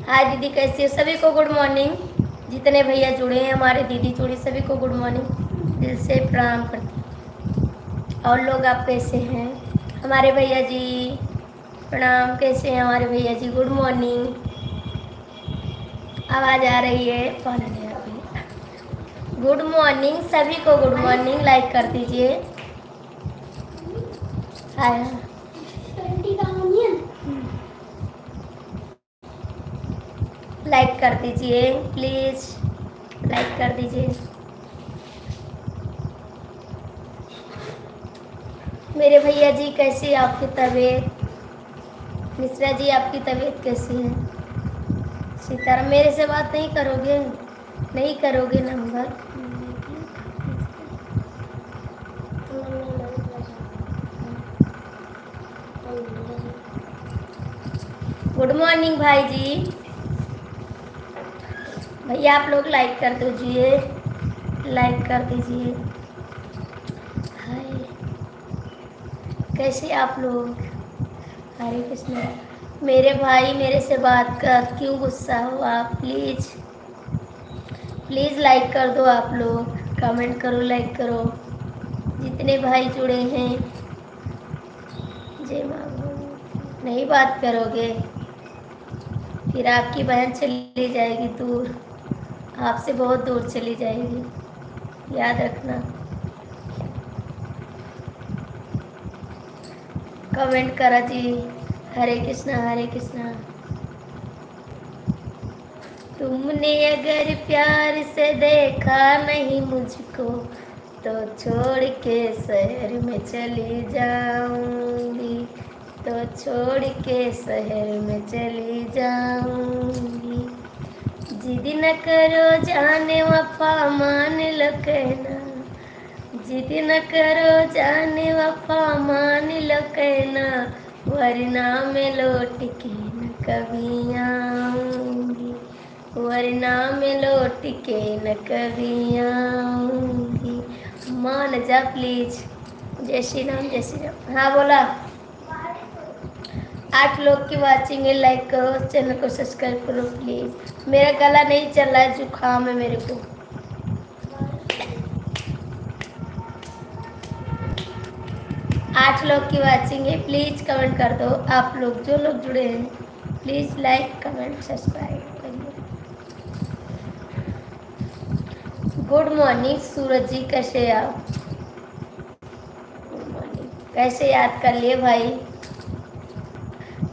हाय दीदी, कैसे हो? सभी को गुड मॉर्निंग। जितने भैया जुड़े हैं, हमारे दीदी जुड़ी, सभी को गुड मॉर्निंग, दिल से प्रणाम करती हूँ। और लोग आप कैसे हैं हमारे भैया जी? प्रणाम। कैसे हैं हमारे भैया जी? Good morning. आवाज़ आ रही है? कौन है अभी? गुड मॉर्निंग सभी को, गुड मॉर्निंग। लाइक कर दीजिए। हाय, लाइक कर दीजिए प्लीज़, लाइक कर दीजिए। मेरे भैया जी कैसी है आपकी तबीयत? मिश्रा जी आपकी तबीयत कैसी है? सीताराम, मेरे से बात नहीं करोगे? नहीं करोगे नंबर? गुड मॉर्निंग भाई जी। भैया आप लोग लाइक कर दीजिए, लाइक कर दीजिए। हाय, कैसे आप लोग? हरे कृष्ण। मेरे भाई मेरे से बात कर, क्यों गुस्सा हो आप? प्लीज़ प्लीज़ लाइक कर दो आप लोग, कमेंट करो, लाइक करो। जितने भाई जुड़े हैं, जय माँ। नहीं बात करोगे फिर आपकी बहन चली जाएगी दूर, आपसे बहुत दूर चली जाएगी, याद रखना। कमेंट करा जी। हरे कृष्णा हरे कृष्णा। तुमने अगर प्यार से देखा नहीं मुझको, तो छोड़ के शहर में चली जाऊंगी, तो छोड़ के शहर में चली जाऊंगी। जिद न करो जाने वफा, मान लो कहना। जिद न करो जाने वफा, मान लो कहना, वरना मैं लौट के न कभी आऊंगी, वरना मैं लौट के न कभी आऊंगी। मान जा प्लीज। जय श्री राम, जय श्री राम। हाँ बोला। 8 लोग की वाचिंग है, लाइक करो, चैनल को सब्सक्राइब करो प्लीज। मेरा गला नहीं चल रहा है, जुकाम है मेरे को। 8 लोग की वाचिंग है, प्लीज कमेंट कर दो। आप लोग जो लोग जुड़े हैं, प्लीज लाइक कमेंट सब्सक्राइब करिए। गुड मॉर्निंग सूरज जी, कैसे आप? Good morning. कैसे याद कर लिए भाई?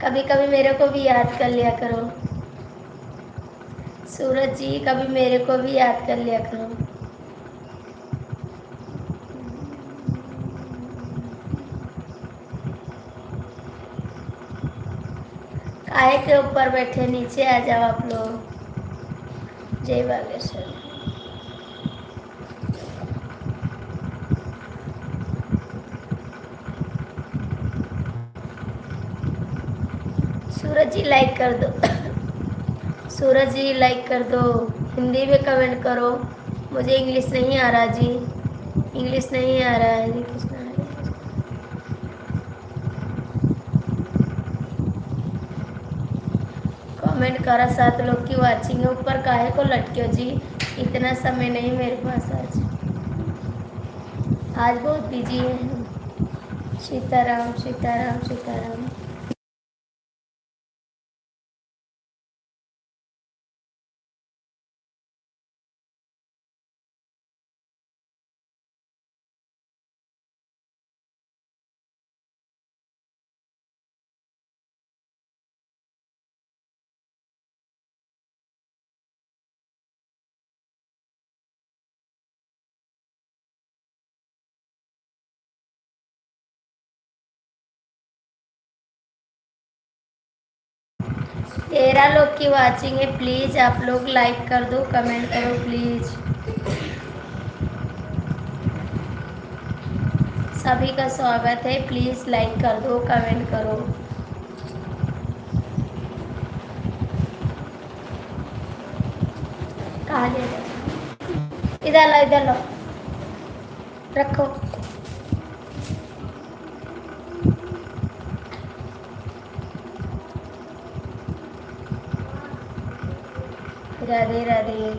कभी कभी मेरे को भी याद कर लिया करो। सूरज जी कभी मेरे को भी याद कर लिया करो। काहे के ऊपर बैठे? नीचे आ जाओ आप लोग। जय बागेश्वर। सूरज जी लाइक कर दो। सूरज जी लाइक कर दो। हिंदी में कमेंट करो, मुझे इंग्लिश नहीं आ रहा जी, इंग्लिश नहीं आ रहा है। हरे कृष्णा हरे कृष्णा। कमेंट करा। 7 लोग की वाचिंग है, ऊपर काहे को लटके हो जी? इतना समय नहीं मेरे पास आज, आज बहुत बिजी है हम। सीताराम सीताराम सीताराम। तेरह लोग की वाचिंग है, प्लीज आप लोग लाइक कर दो, कमेंट करो प्लीज। सभी का स्वागत है, प्लीज लाइक कर दो, कमेंट करो। कहाँ ले जाओ? इधर लो, इधर लो, रखो। राधे राधे।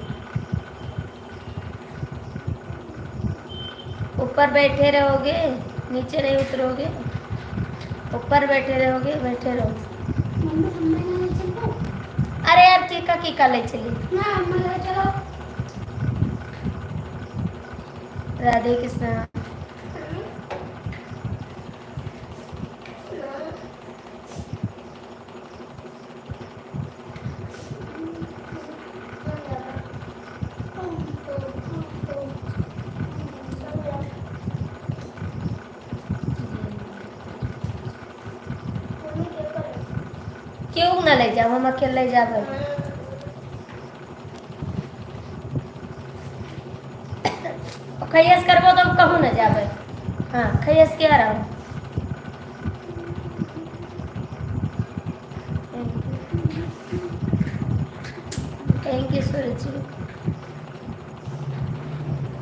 ऊपर बैठे रहोगे, नीचे नहीं उतरोगे? ऊपर बैठे रहोगे, बैठे रहो। अरे यार कीका ले चली ना, राधे कृष्णा। क्यों ना ले जाओ, हम अकेले ले जाबे। खैस करबो तो कहूँ ना जाबे। हाँ खैस क्या रहा हूँ। Thank you Suraj ji,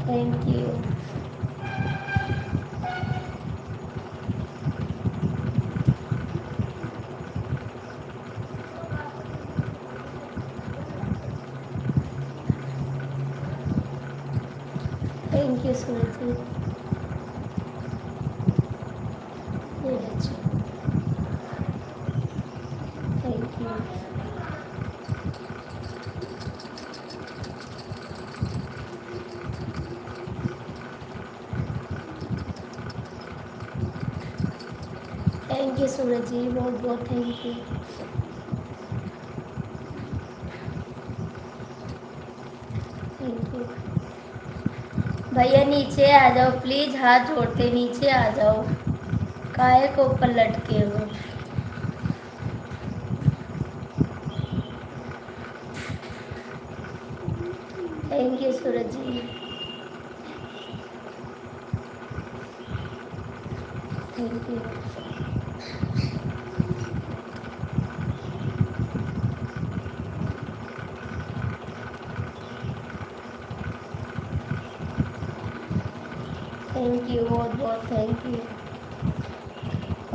thank you. Thank you Suraj ji. Thank you. Thank you Suraj ji, बहुत बहुत थैंक यू। थैंक यू भैया, नीचे आ जाओ प्लीज, हाथ जोड़ते नीचे आ जाओ, काहे को ऊपर लटके हो। Thank you Suraj ji, thank you. Thank you, बहुत बहुत थैंक यू।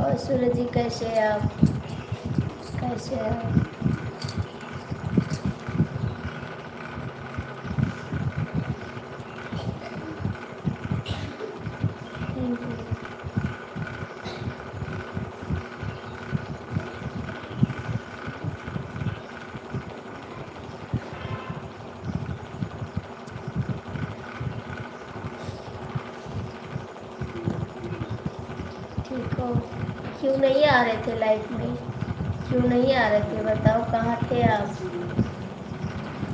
और सूरज जी कैसे हैं आप, कैसे हैं आप? Thank you. ठीक हो? क्यों नहीं आ रहे थे लाइफ में, क्यों नहीं आ रहे थे बताओ, कहाँ थे आप?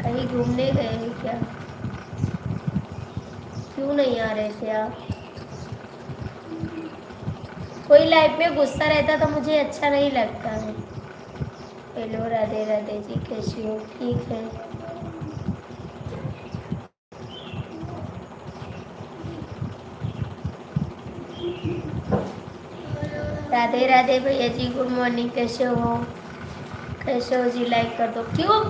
कहीं घूमने गए हैं क्या? क्यों नहीं आ रहे थे आप? कोई लाइफ में गुस्सा रहता तो मुझे अच्छा नहीं लगता है। हेलो राधे राधे जी, कैसी हो? ठीक है। राधे राधे भैया जी, गुड मॉर्निंग, कैसे हो? कैसे हो जी? लाइक कर दो। क्यों?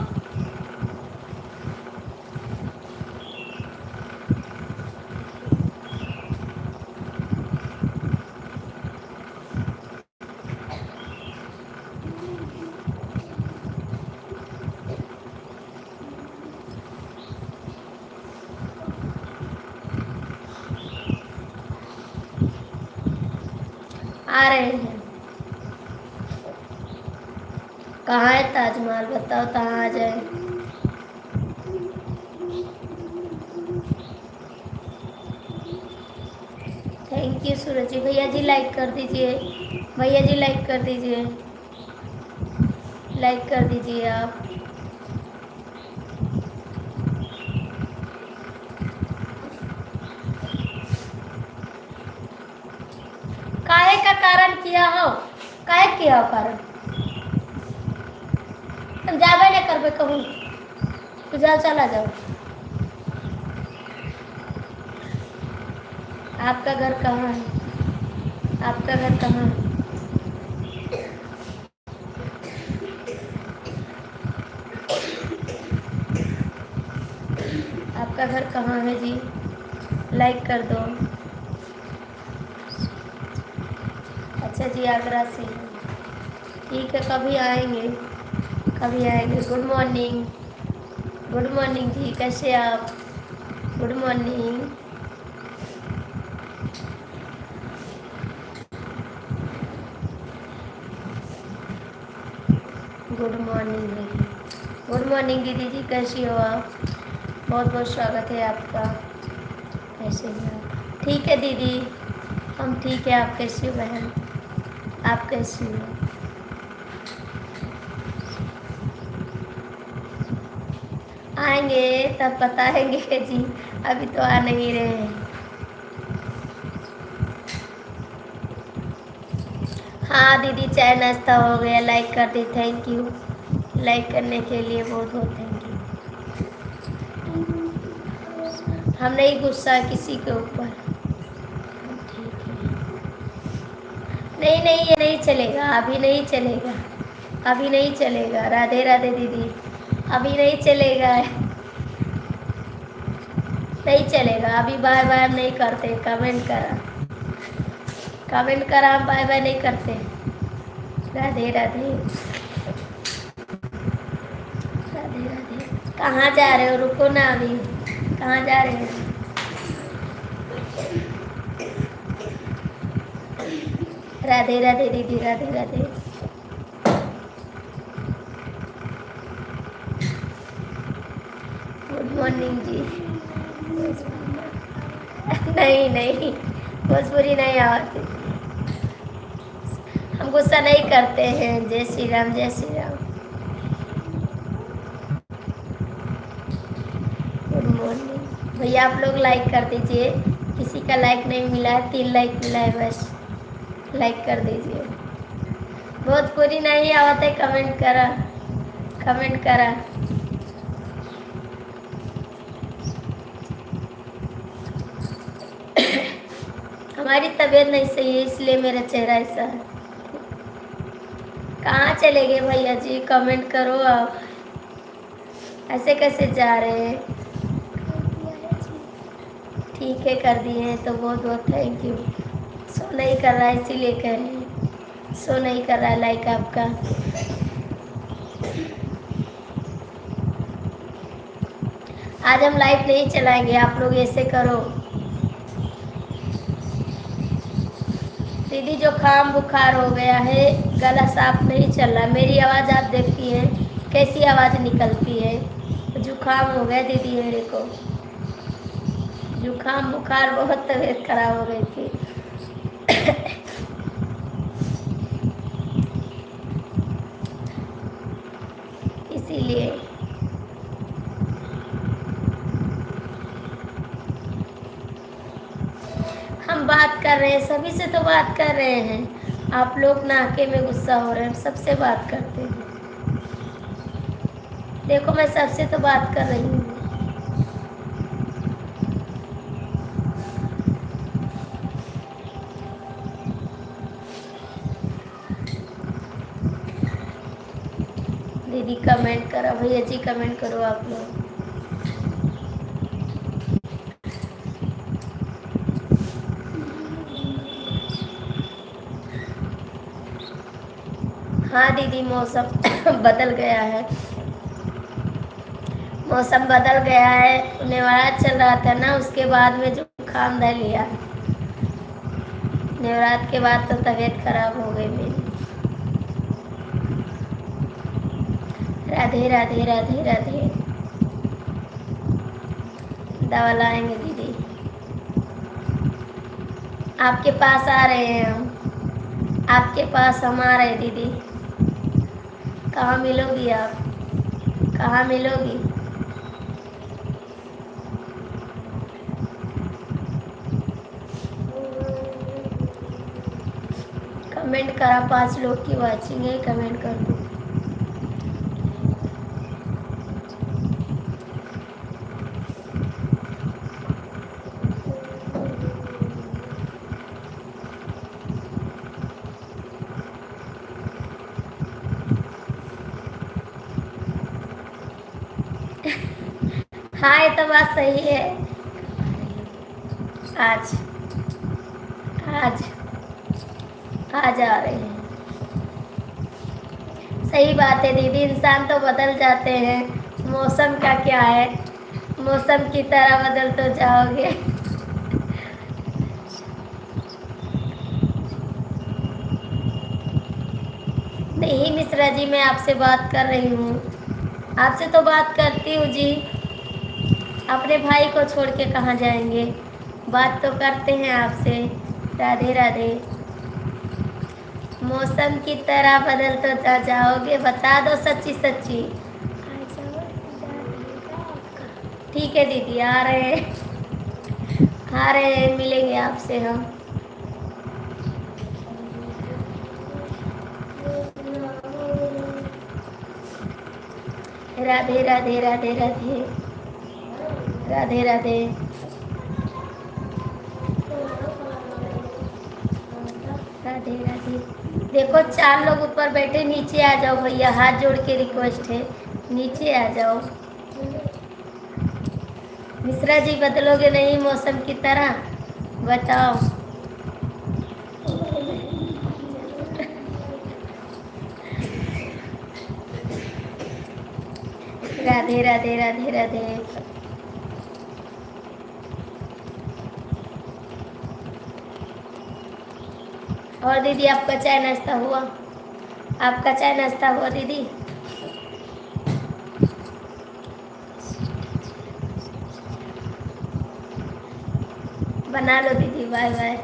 आ रहे हैं। कहाँ है ताजमहल, बताओ कहाँ आ जाए। थैंक यू सूरज जी। भैया जी लाइक कर दीजिए, भैया जी लाइक कर दीजिए, लाइक कर दीजिए आप। काहे का कारण किया हो, काहे किया हो कारण? तुम जाबे नहीं करबे कहूँ तो जाओ, चला जाओ। आपका घर कहाँ है, आपका घर कहाँ है? आपका घर कहाँ है जी? लाइक कर दो। अच्छा जी, आगरा से। ठीक है, कभी आएंगे, कभी आएंगे। गुड मॉर्निंग, गुड मॉर्निंग जी, कैसे आप? Good morning. गुड मॉर्निंग दीदी। गुड मॉर्निंग दीदी जी, कैसी हो आप? बहुत बहुत स्वागत है आपका। कैसे हो आप? ठीक है दीदी, हम ठीक है। आप कैसी हो बहन? आप कैसी हो? आएंगे तब बताएंगे जी, अभी तो आ नहीं रहे हैं। हाँ दीदी, चाय नाश्ता हो गया, लाइक कर दी, थैंक यू। लाइक करने के लिए बहुत बहुत थैंक यू। हम नहीं गुस्सा किसी के ऊपर। ठीक है। नहीं नहीं, ये नहीं चलेगा, अभी नहीं चलेगा, अभी नहीं चलेगा। राधे राधे दीदी, अभी नहीं चलेगा, नहीं चलेगा अभी। बाय बाय हम नहीं करते। कमेंट करा, कमेंट करा, हम बाय बाय नहीं करते। राधे राधे, राधे राधे। कहाँ जा रहे हो? रुको ना अभी, कहाँ जा रहे हो? राधे राधे दीदी, राधे राधे। गुड मॉर्निंग जी। नहीं नहीं, भोजपुरी नहीं आती, हम गुस्सा नहीं करते हैं। जय श्री राम, जय श्री राम। गुड मॉर्निंग भैया, आप लोग लाइक कर दीजिए। किसी का लाइक नहीं मिला है, 3 लाइक मिला है बस, लाइक कर दीजिए। भोजपुरी नहीं आवत है, कमेंट करा, कमेंट करा। हमारी तबीयत नहीं सही है, इसलिए मेरा चेहरा ऐसा है। कहाँ चले गए भैया जी? कमेंट करो आप, ऐसे कैसे जा रहे हैं? ठीक है, कर दिए हैं तो बहुत बहुत थैंक यू। शो नहीं कर रहा है इसीलिए कह रहे हैं, शो नहीं कर रहा है लाइक आपका। आज हम लाइव नहीं चलाएंगे, आप लोग ऐसे करो। दीदी जुकाम बुखार हो गया है, गला साफ नहीं चल रहा। मेरी आवाज़ आप देखती हैं कैसी आवाज़ निकलती है। जुकाम हो गया दीदी मेरे को, जुकाम बुखार, बहुत तबीयत खराब हो गई थी। इसीलिए हम बात कर रहे हैं, सभी से तो बात कर रहे हैं। आप लोग नाके में गुस्सा हो रहे हैं, हम सबसे बात करते हैं। देखो मैं सबसे तो बात कर रही हूँ। दीदी कमेंट करो, भैया जी कमेंट करो आप लोग। हाँ दीदी, मौसम बदल गया है, मौसम बदल गया है। नेवरात चल रहा था ना, उसके बाद में जुकाम धर लिया। नेवरात के बाद तो तबीयत खराब हो गई मेरी। राधे राधे, राधे राधे। दवा लाएंगे दीदी, आपके पास आ रहे हैं हम, आपके पास हम आ रहे दीदी। कहाँ मिलोगी आप? कहाँ मिलोगी? कमेंट करा, 5 लोग की वाचिंग है, कमेंट कर दो। हाँ ये तो बात सही है। आज आज आज आ रहे हैं, सही बात है दीदी। इंसान तो बदल जाते हैं, मौसम का क्या है, मौसम की तरह बदल तो जाओगे। नहीं मिश्रा जी, मैं आपसे बात कर रही हूँ, आपसे तो बात करती हूँ जी। अपने भाई को छोड़ के कहाँ जाएंगे, बात तो करते हैं आपसे। राधे राधे। मौसम की तरह बदल तो जाओगे, बता दो सच्ची सच्ची। ठीक है दीदी, आ रहे हैं, आ रहे हैं, मिलेंगे आपसे हम। राधे राधे राधे राधे राधे राधे। राधे राधे। देखो 4 लोग ऊपर बैठे, नीचे आ जाओ भैया, हाथ जोड़ के रिक्वेस्ट है, नीचे आ जाओ। मिश्रा जी, बदलोगे नहीं मौसम की तरह, बताओ। राधे राधे राधे राधे। और दीदी, आपका चाय नाश्ता हुआ? आपका चाय नाश्ता हुआ दीदी? बना लो दीदी, बाय बाय,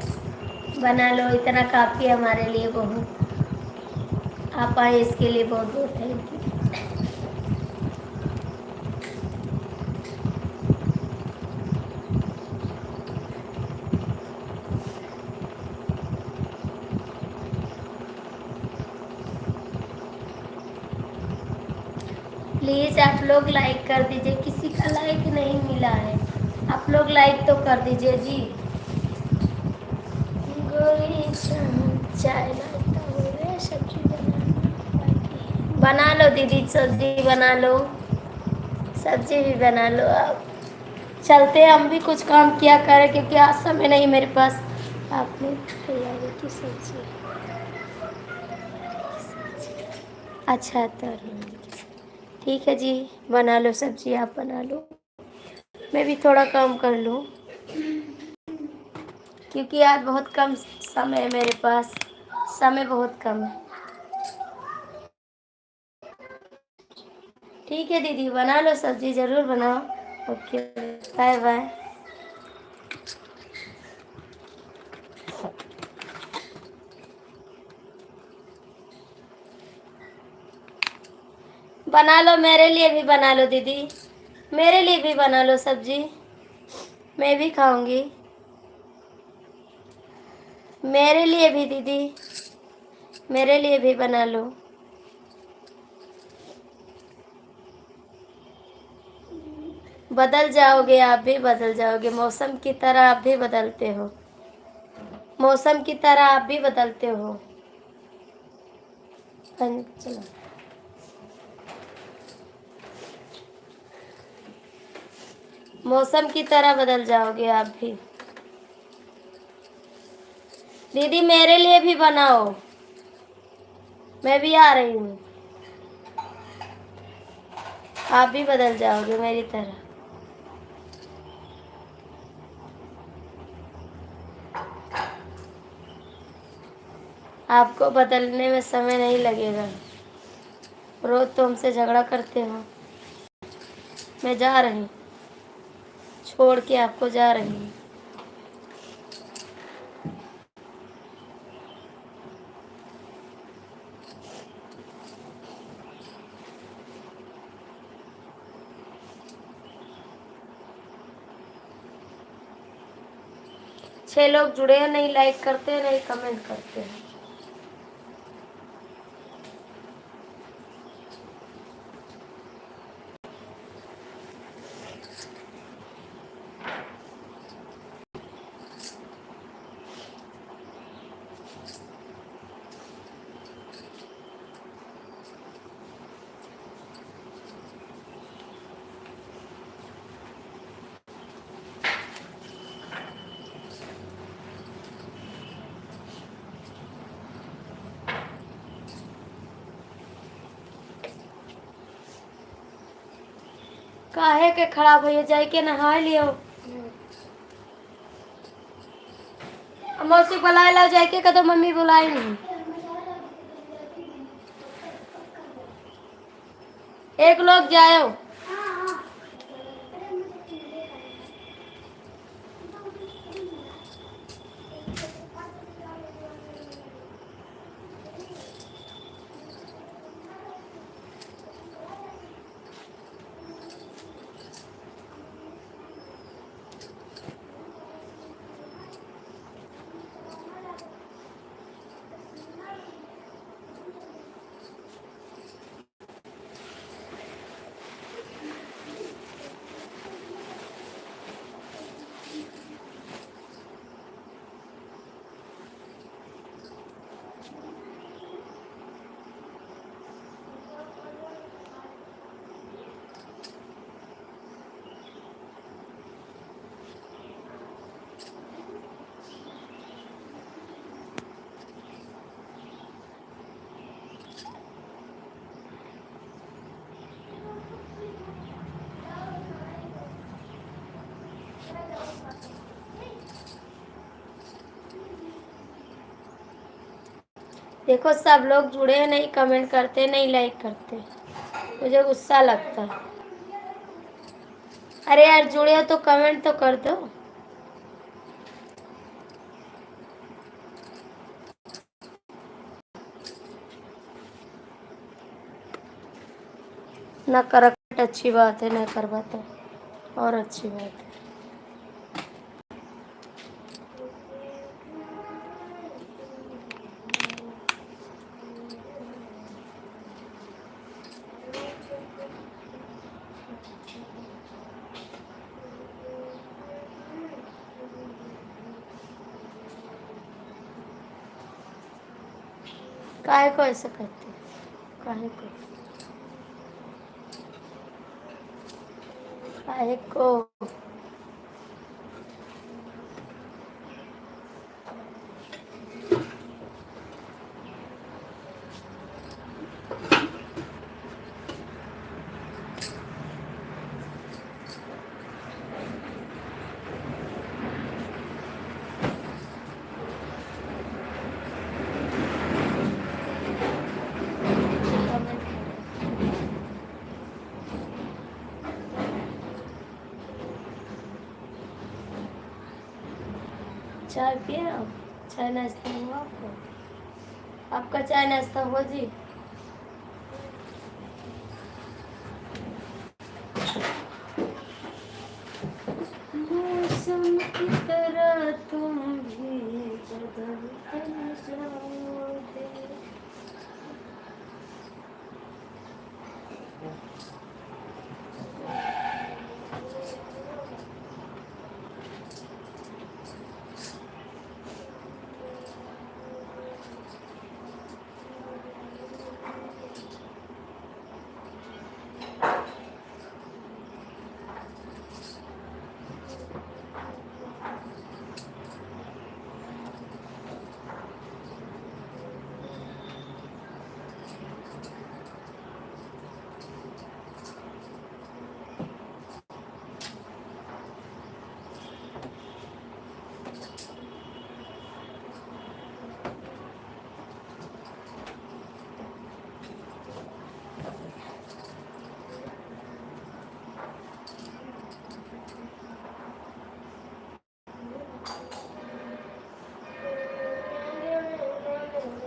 बना लो, इतना काफ़ी है हमारे लिए, बहुत। आप आए इसके लिए बहुत बहुत थैंक यू। प्लीज़ आप लोग लाइक कर दीजिए, किसी का लाइक नहीं मिला है, आप लोग लाइक तो कर दीजिए जी। गोरी चाय नाश्ता हो गया, सब्जी बना लो दीदी, सब्जी बना लो, सब्जी भी बना लो आप। चलते हैं, हम भी कुछ काम किया करें, क्योंकि आज समय नहीं मेरे पास। आपने तैयारी की सब्जी? अच्छा, तो ठीक है जी, बना लो सब्जी, आप बना लो, मैं भी थोड़ा काम कर लूँ, क्योंकि आज बहुत कम समय है मेरे पास, समय बहुत कम है। ठीक है दीदी, बना लो सब्जी, ज़रूर बनाओ। Okay, bye bye. बना लो, मेरे लिए भी बना लो दीदी, मेरे लिए भी बना लो सब्जी, मैं भी खाऊंगी। मेरे लिए भी दीदी, मेरे लिए भी बना लो। बदल जाओगे, आप भी बदल जाओगे, मौसम की तरह आप भी बदलते हो, मौसम की तरह आप भी बदलते हो। चलो, मौसम की तरह बदल जाओगे आप भी। दीदी मेरे लिए भी बनाओ, मैं भी आ रही हूँ, आप भी बदल जाओगे मेरी तरह। आपको बदलने में समय नहीं लगेगा, रोज तो हमसे झगड़ा करते हो। मैं जा रही हूँ, छोड़ के आपको जा रही हूँ। छह लोग जुड़े हैं, नहीं लाइक करते हैं, नहीं कमेंट करते हैं। काहे के खराब हो जाए के नहा लियो। मौसी बुलाए ला जाए के कदम मम्मी बुलाई नहीं। एक लोग जाओ। देखो सब लोग जुड़े हैं, नहीं कमेंट करते, नहीं लाइक करते, मुझे गुस्सा लगता है। अरे यार जुड़े हो तो कमेंट तो कर दो। ना करेक्ट अच्छी बात है, ना करवाते और अच्छी बात है। काहे को ऐसा करते, काहे को, काहे को। चाय पिए आप? चाय नाश्ता हुआ आपको? आपका चाय नाश्ता हुआ जी? मौसम की तरह तुम भी बदलते जाओगे।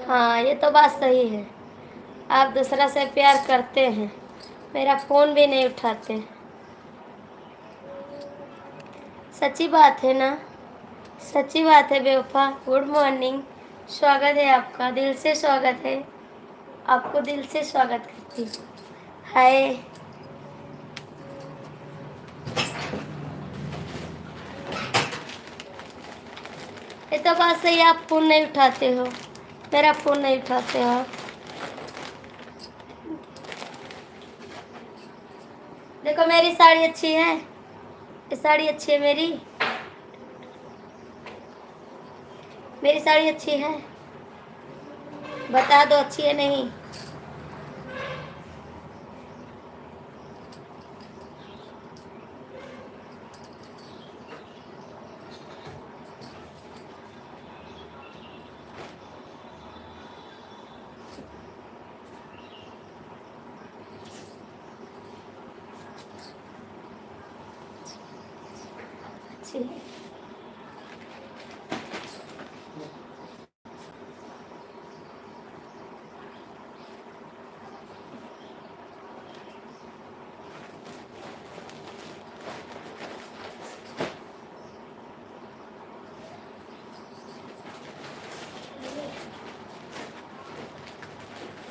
हाँ ये तो बात सही है, आप दूसरा से प्यार करते हैं, मेरा फ़ोन भी नहीं उठाते। सच्ची बात है ना, सच्ची बात है बेवफा। गुड मॉर्निंग, स्वागत है आपका, दिल से स्वागत है आपको, दिल से स्वागत करती हूँ। हाय, ये तो बात सही है, आप फ़ोन नहीं उठाते हो, मेरा फ़ोन नहीं उठाते हो। देखो मेरी साड़ी अच्छी है, ये साड़ी अच्छी है मेरी, मेरी साड़ी अच्छी है, बता दो अच्छी है नहीं।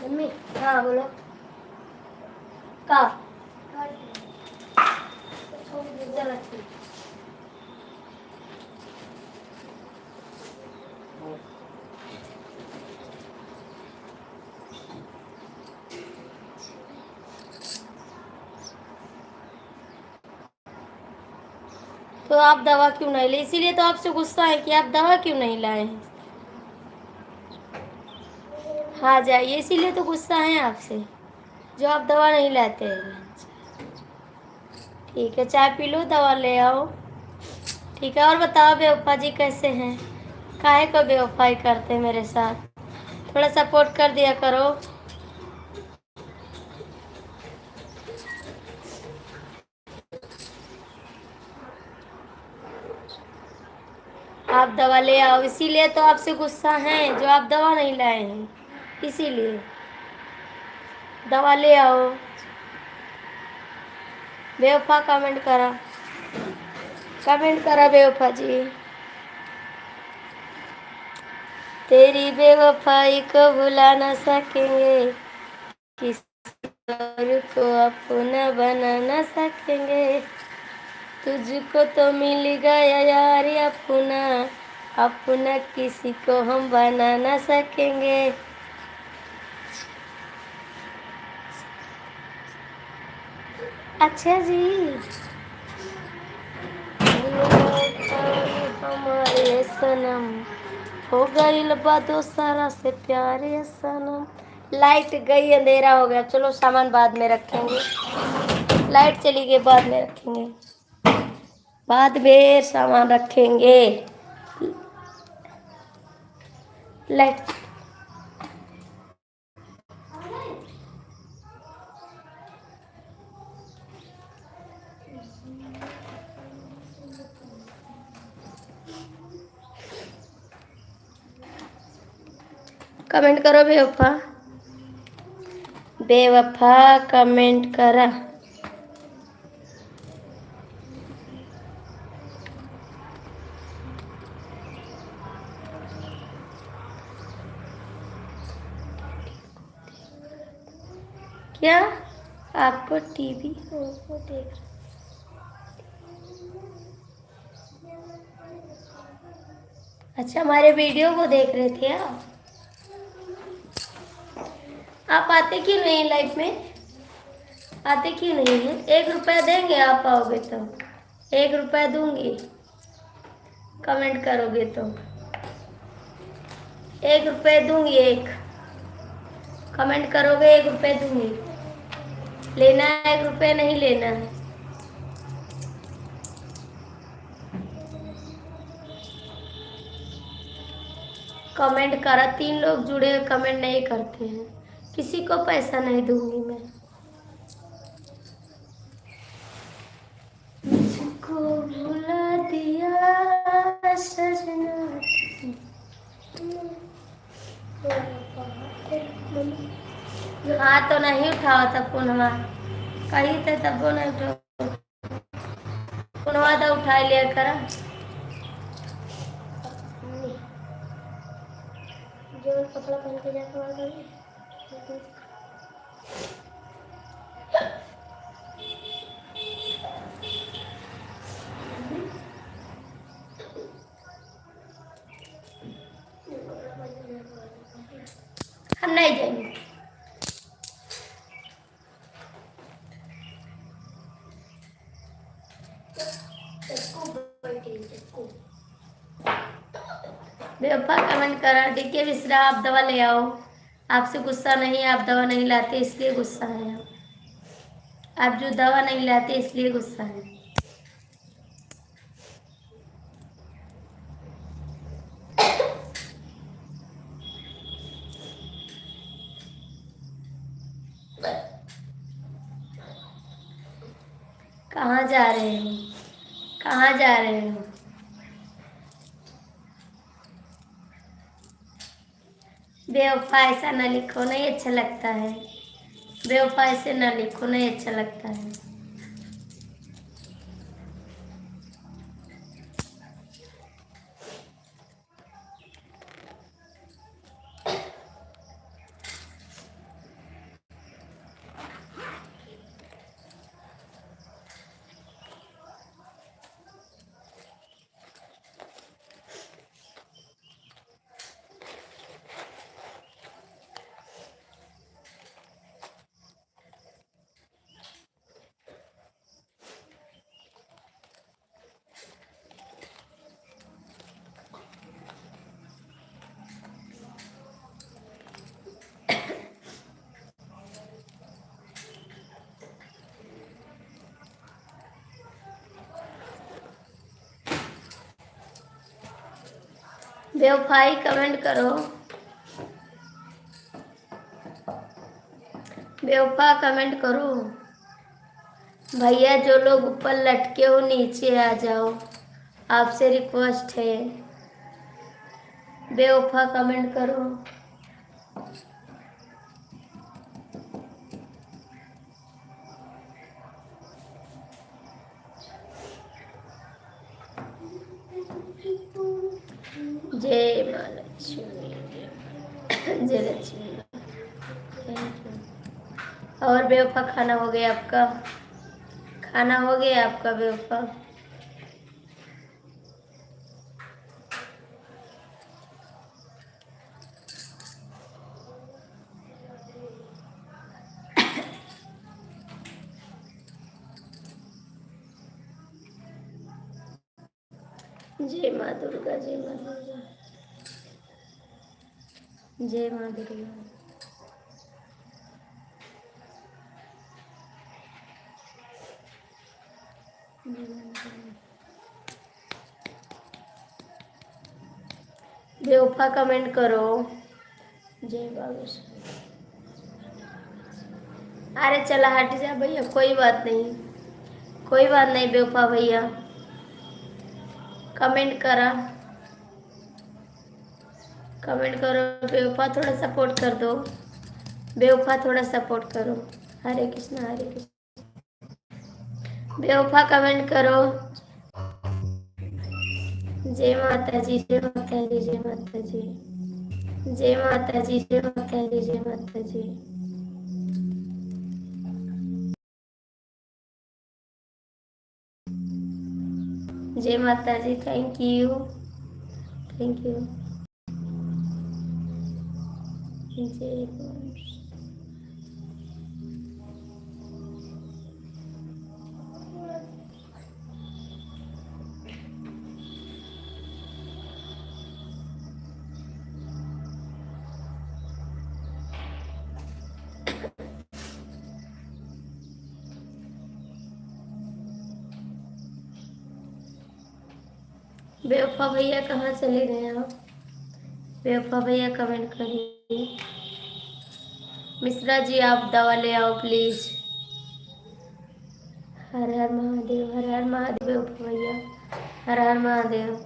मम्मी हाँ बोलो का चलो ठीक। तो आप दवा क्यों नहीं ले, इसीलिए तो आपसे गुस्सा है कि आप दवा क्यों नहीं लाए हैं। हाँ जाइए, इसीलिए तो गुस्सा है आपसे जो आप दवा नहीं लाते हैं। ठीक है, चाय पी लो, दवा ले आओ। ठीक है, और बताओ बेवफा जी कैसे हैं, काहे को बेवफाई करते हैं मेरे साथ, थोड़ा सपोर्ट कर दिया करो। आप दवा ले आओ, इसीलिए तो आपसे गुस्सा है जो आप दवा नहीं लाए हैं, इसीलिए दवा ले आओ। बेवफा कमेंट करा बेवफा जी। तेरी बेवफाई को भुला ना सकेंगे, किसी और को अपना बना ना सकेंगे, तुझको तो मिल गया यार अपना, अपना किसी को हम बना ना सकेंगे। अच्छा जी, हमारे सनम हो गई बा दोसारा से प्यारे सनम। लाइट गई, अंधेरा हो गया, चलो सामान बाद में रखेंगे, लाइट चली गई बाद में रखेंगे, बाद में सामान रखेंगे। लाइट कमेंट करो बेवफा, बेवफा कमेंट करा। क्या आपको टीवी को देख, अच्छा हमारे वीडियो को देख रहे थे आप आते क्यों नहीं लाइव में, आते क्यों नहीं है। 1 रुपया देंगे आप आओगे तो, 1 रुपया दूंगी कमेंट करोगे तो, 1 रुपये दूंगी, एक कमेंट करोगे 1 रुपये दूंगी। लेना है 1 रुपया, नहीं लेना है। कमेंट करा, 3 लोग जुड़े हैं, कमेंट नहीं करते हैं, किसी को पैसा नहीं दूंगी मैं। मुझको भुला दिया सजना, हाँ तो नहीं उठाओ था पुनवा, कही थे तब वो नहीं उठाओ, पुनवा तो उठा लिया करा। जो कपड़ा पहन के जाकर वहाँ करी हम नहीं जाएंगे। बेवफा कमेंट करा, डीके मिश्रा आप दवा ले आओ, आपसे गुस्सा नहीं, आप दवा नहीं लाते इसलिए गुस्सा है, आप जो दवा नहीं लाते इसलिए गुस्सा है। कहाँ जा रहे हो? कहाँ जा रहे हो? बेवफा ऐसा ना लिखो, नहीं अच्छा लगता है। बेवफा ऐसे ना लिखो, नहीं अच्छा लगता है। बेवफाई कमेंट करो। बेवफा कमेंट करो। भैया जो लोग ऊपर लटके हो नीचे आ जाओ, आपसे रिक्वेस्ट है। बेवफा कमेंट करो। जय माँ लक्ष्मी, जय लक्ष्मी। और बेवफा खाना हो गया आपका? खाना हो गया आपका बेवफा? जय माँ दुर्गा, जय माँ दुर्गा, जय माँ दुर्गा। बेवफा कमेंट करो। जय बाबा। अरे चला हट जा भैया, कोई बात नहीं, कोई बात नहीं। बेवफा भैया कमेंट करा, कमेंट करो। बेवफा थोड़ा सपोर्ट कर दो। बेवफा थोड़ा सपोर्ट करो। हरे कृष्णा, हरे कृष्णा। बेवफा कमेंट करो। जय माता जी, जय माता जी, जय माता जी, जय माता जी, जय माता जी, जय माता जी। जय माता जी। Thank you, thank you. जय बेवफा भैया कहाँ चले गए आप? बेवफा भैया कमेंट करिए। मिश्रा जी आप दवा ले आओ प्लीज। हर हर महादेव, हर हर महादेव। बेवफा भैया हर हर महादेव।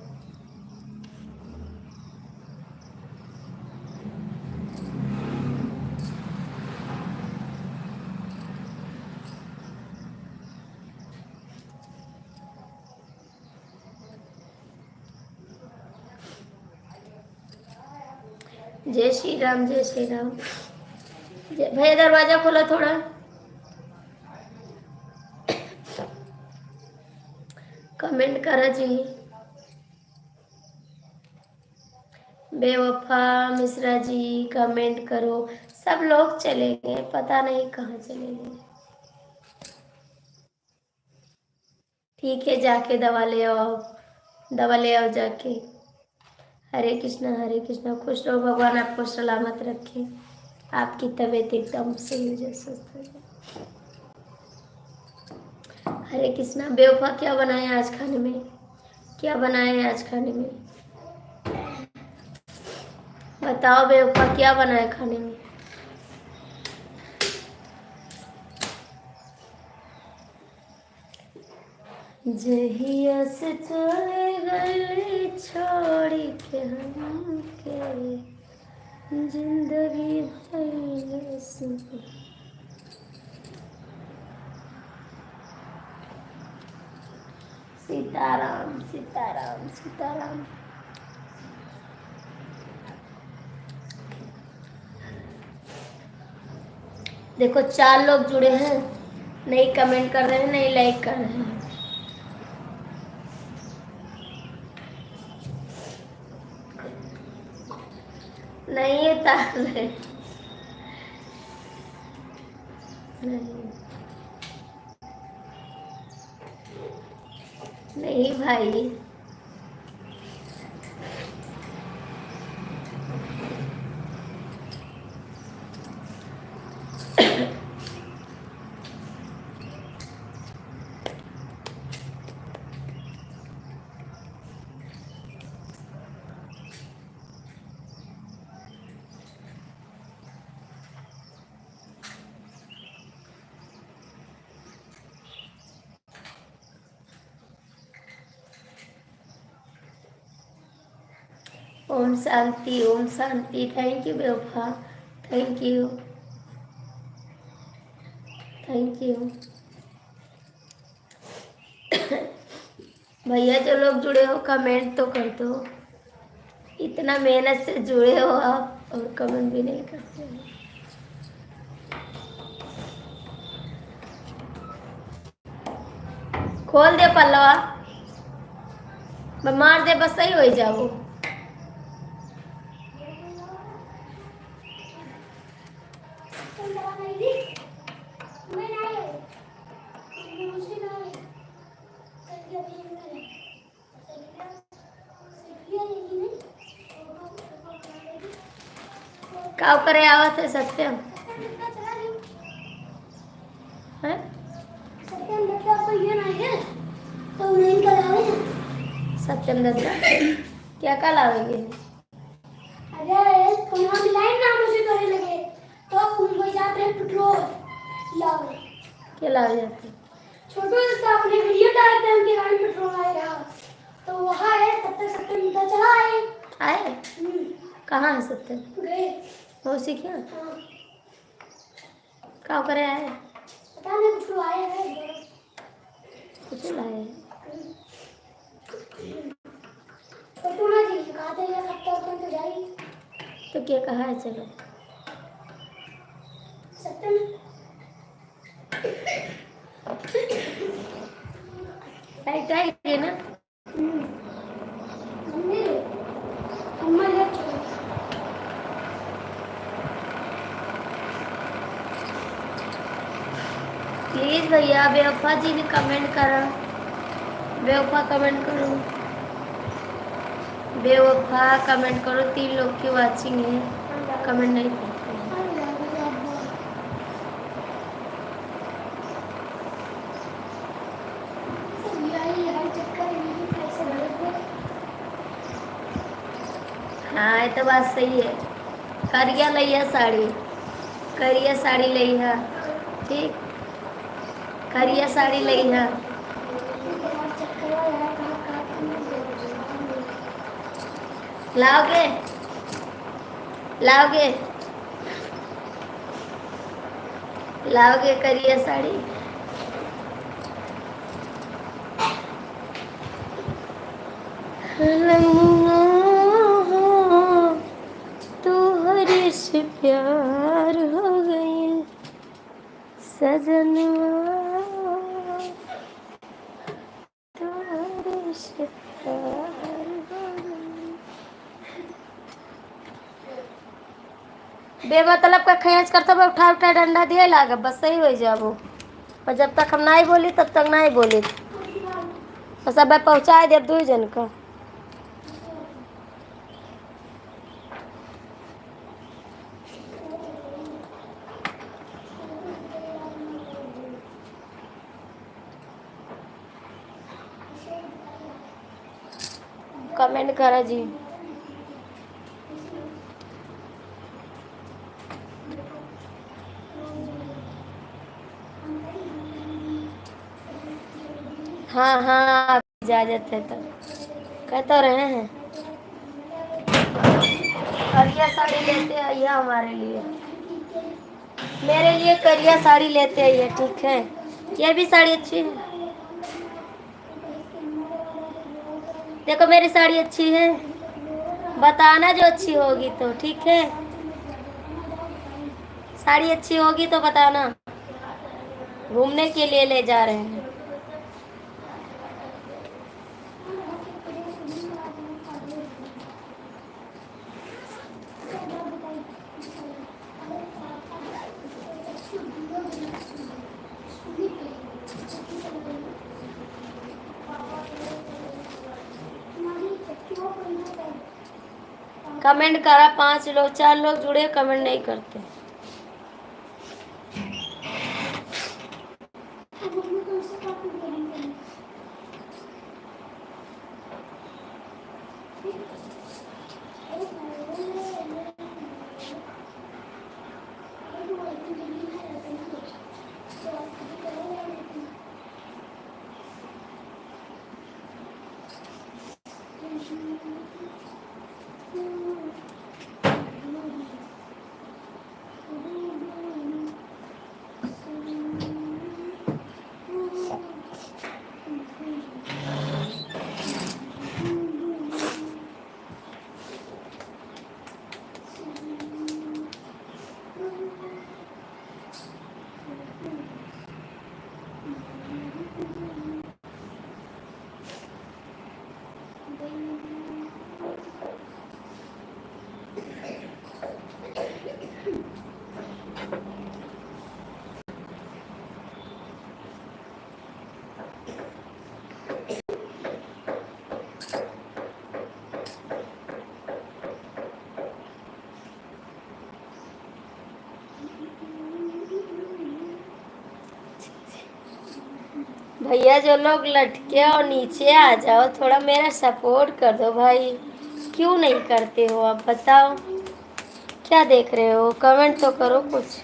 जय श्री राम, जय श्री राम। भैया दरवाजा खोला थोड़ा। कमेंट करा जी। बेवफा मिश्रा जी कमेंट करो। सब लोग चले गए, पता नहीं कहाँ चले गए। ठीक है, जाके दवा ले आओ, दवा ले आओ जाके। हरे कृष्णा, हरे कृष्णा। खुश रहो, भगवान आपको सलामत रखे, आपकी तबीयत एकदम सही हो जाए, स्वस्थ हो जाए। हरे कृष्णा। बेवफा क्या बनाए आज खाने में? क्या बनाए आज खाने में? बताओ बेवफा क्या बनाए खाने में? जहिया से चले गए छोड़ के हमके, जिंदगी भर सुख। सीताराम सीताराम सीताराम। देखो 4 लोग जुड़े हैं, नहीं कमेंट कर रहे हैं, नहीं लाइक कर रहे हैं। नहीं उतार रहे, नहीं नहीं भाई। ओम शांति ओम शांति। थैंक यू बेवफा, थैंक यू थैंक यू। भैया जो लोग जुड़े हो कमेंट तो कर दो, इतना मेहनत से जुड़े हो आप और कमेंट भी नहीं करते हो। खोल दे पल्लवा, मार दे बस, सही हो जाओ। क्या करे आवत है सत्यम है? सत्यम दत्ता क्या क्या लावेंगे? अरे तुम्हारी लाइन ना मुझे करे लगे तो उनको जाते हैं पेट्रोल लावे। क्या लावे जाते? छोटू से अपने वीडियो डालते हैं उनके गाड़ी में पेट्रोल आएगा तो वहाँ है, तब तक सत्यम निकल चला आए। कहाँ है सत्यम? गए मौसी क्या क्या करे आए? पता नहीं, कुछ लोग आए हैं, कुछ लाए। छोटू ना जी कहते हैं सत्यम तो जाइए। तो क्या कहा है? चलो सत्यम लाइट आएगी ना? प्लीज भैया बेवफा जी ने कमेंट करो, बेवफा कमेंट करो, बेवफा कमेंट करो। 3 लोग की वाचिंग है, कमेंट नहीं करते हैं। हाँ ये तो बात सही है। करिया लइया साड़ी, करिया साड़ी लइहा, ठीक, करिया साड़ी लइहा। लाओगे लाओगे लाओगे करिया साड़ी? तोहरे से प्यार हो गई सजनवा, तोहरे से प्यार हो गई। बेमतलब का खयाज करता मैं उठा उठा डंडा दिए लागे, बस सही हो जाबो। और जब तक हम नहीं बोली तब तक नहीं बोली, बस अब पहुँचा दे 2 जन का। कमेंट करा जी। हाँ हाँ, आप इजाज़त है तो कह तो रहे हैं। करिया साड़ी लेते आइए हमारे लिए, मेरे लिए करिया साड़ी लेते आइए, ठीक है। ये भी साड़ी अच्छी है, देखो मेरी साड़ी अच्छी है, बताना जो अच्छी होगी तो, ठीक है। साड़ी अच्छी होगी तो बताना, घूमने के लिए ले जा रहे हैं। कमेंट करा 5 लोग, 4 लोग जुड़े, कमेंट नहीं करते। भैया जो लोग लटके और नीचे आ जाओ, थोड़ा मेरा सपोर्ट कर दो भाई, क्यों नहीं करते हो आप बताओ, क्या देख रहे हो? कमेंट तो करो कुछ,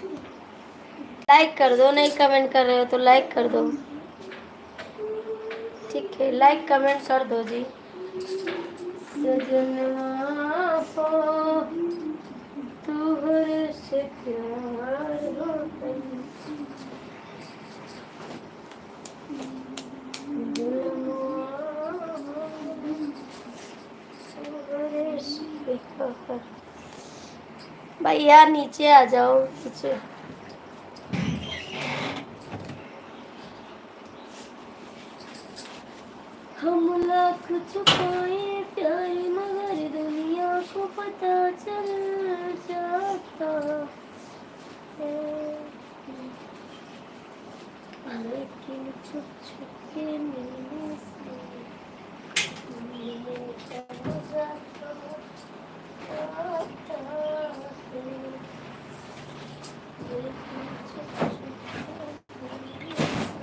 लाइक कर दो, नहीं कमेंट कर रहे हो तो लाइक कर दो, ठीक है, लाइक कमेंट कर दो जी। सजनवा हो तुहरे से प्यार हो गई, भैया नीचे आ जाओ नीचे। हम लाख छुपाए प्यार मगर दुनिया को पता चल जाता है, लेकिन छुप छुप के मिलने से मिलने का मजा तो आता है, लेकिन छुप छुप के मिलने से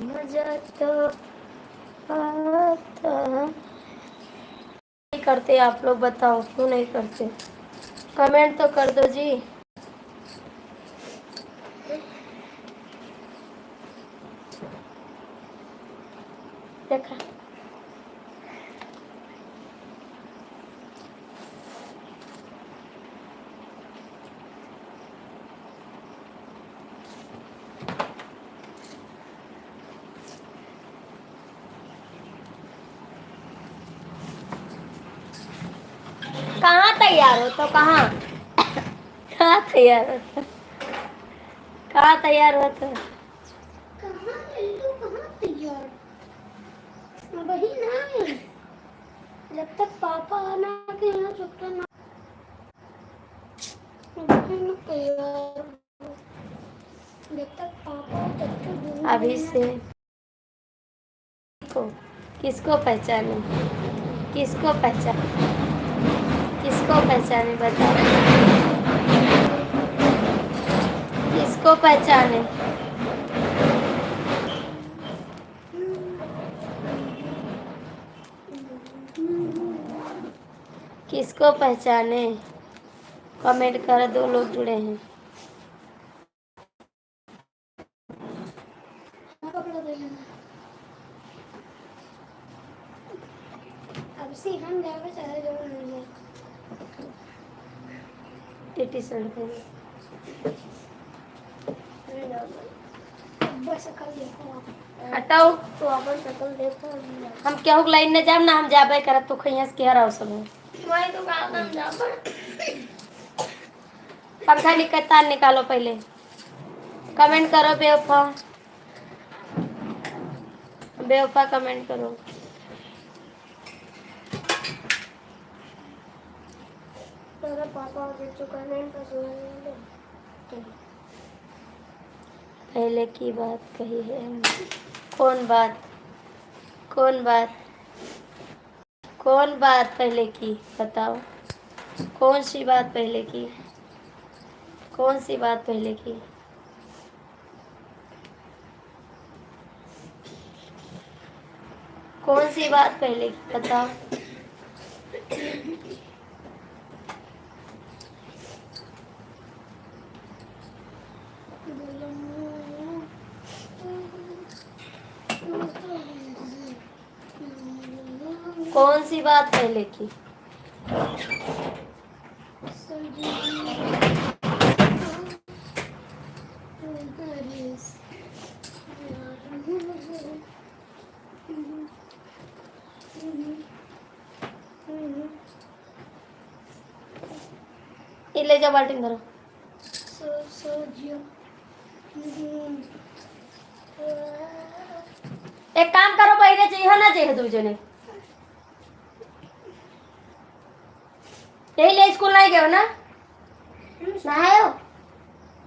मजा तो आता है। नहीं करते आप लोग, बताओ क्यों नहीं करते? कमेंट तो कर दो जी। देखा कहाँ तैयार हो तो, कहाँ कहाँ तैयार हो तो, कहाँ तैयार हो तो? कहाँ लल्लू, कहाँ तैयार? वही ना, जब तक पापा आना के यहाँ जब तक ना तैयार, जब तक पापा तब तक अभी से को किसको पहचाने, किसको पहचाने, किसको पहचाने बताओ, किसको पहचाने? किसको पहचाने? कमेंट करो, 2 लोग जुड़े हैं। ये टी शर्ट पहन। बस शकल देखो आप। हटाओ। तो अपन शकल देखो। हम केहू के लाइन न जाम ना, हम जाबे करब तो खैया से केहर आओ सब। मैं तो कहा था जा पर। पंखा निकल, तार निकालो पहले। कमेंट करो बेवफा, बेवफा कमेंट करो। तेरा पापा दे चुका नहीं तो सुन। पहले की बात कही है हमने। कौन बात? कौन बात? कौन बात पहले की बताओ? कौन सी बात पहले की? कौन सी बात पहले की? कौन सी बात पहले की बताओ? कौन सी बात पहले की? ये ले जाओ, बाल्टी धरो। एक काम करो, पहले चाहिए ना चाहिए दूजे ने। यही ले स्कूल नहीं गए हो ना? नहाए हो?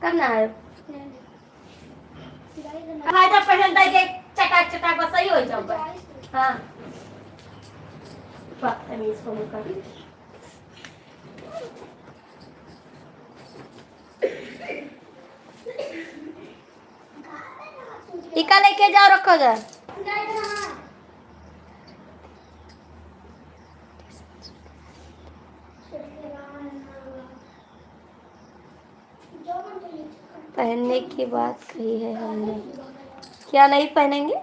कब नहाए हो? फायदा पहन दे के चटाक चटाक बस सही हो जाओ। हाँ बदतमीज को मुका। इका लेके जाओ, रखो जा। पहनने की बात कही है हमने, क्या नहीं पहनेंगे?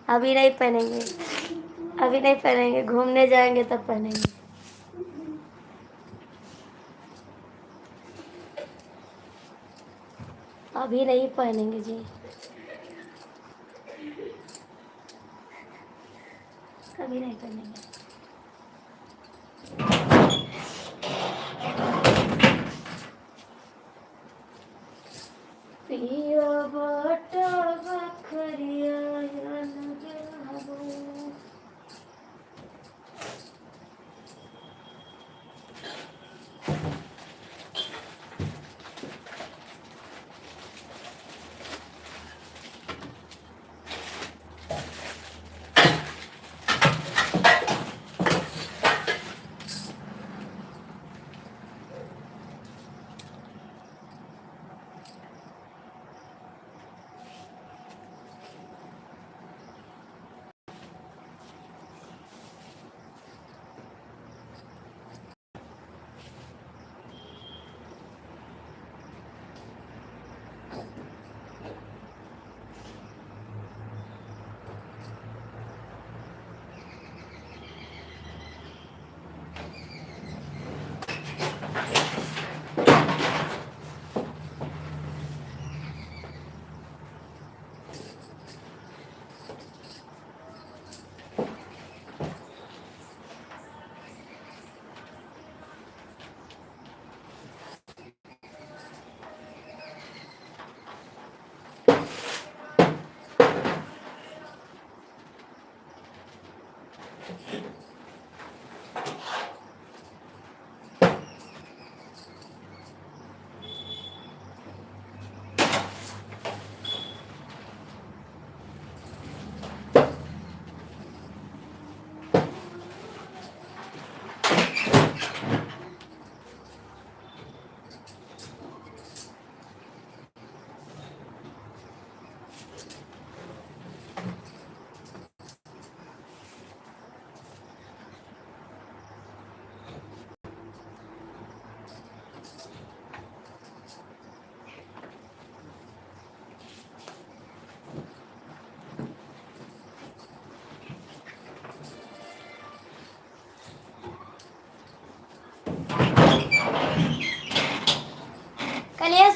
अभी नहीं पहनेंगे, अभी नहीं पहनेंगे, घूमने जाएंगे तब पहनेंगे। अभी नहीं पहनेंगे जी, कभी नहीं पहनेंगे। पिया बाटा बखरिया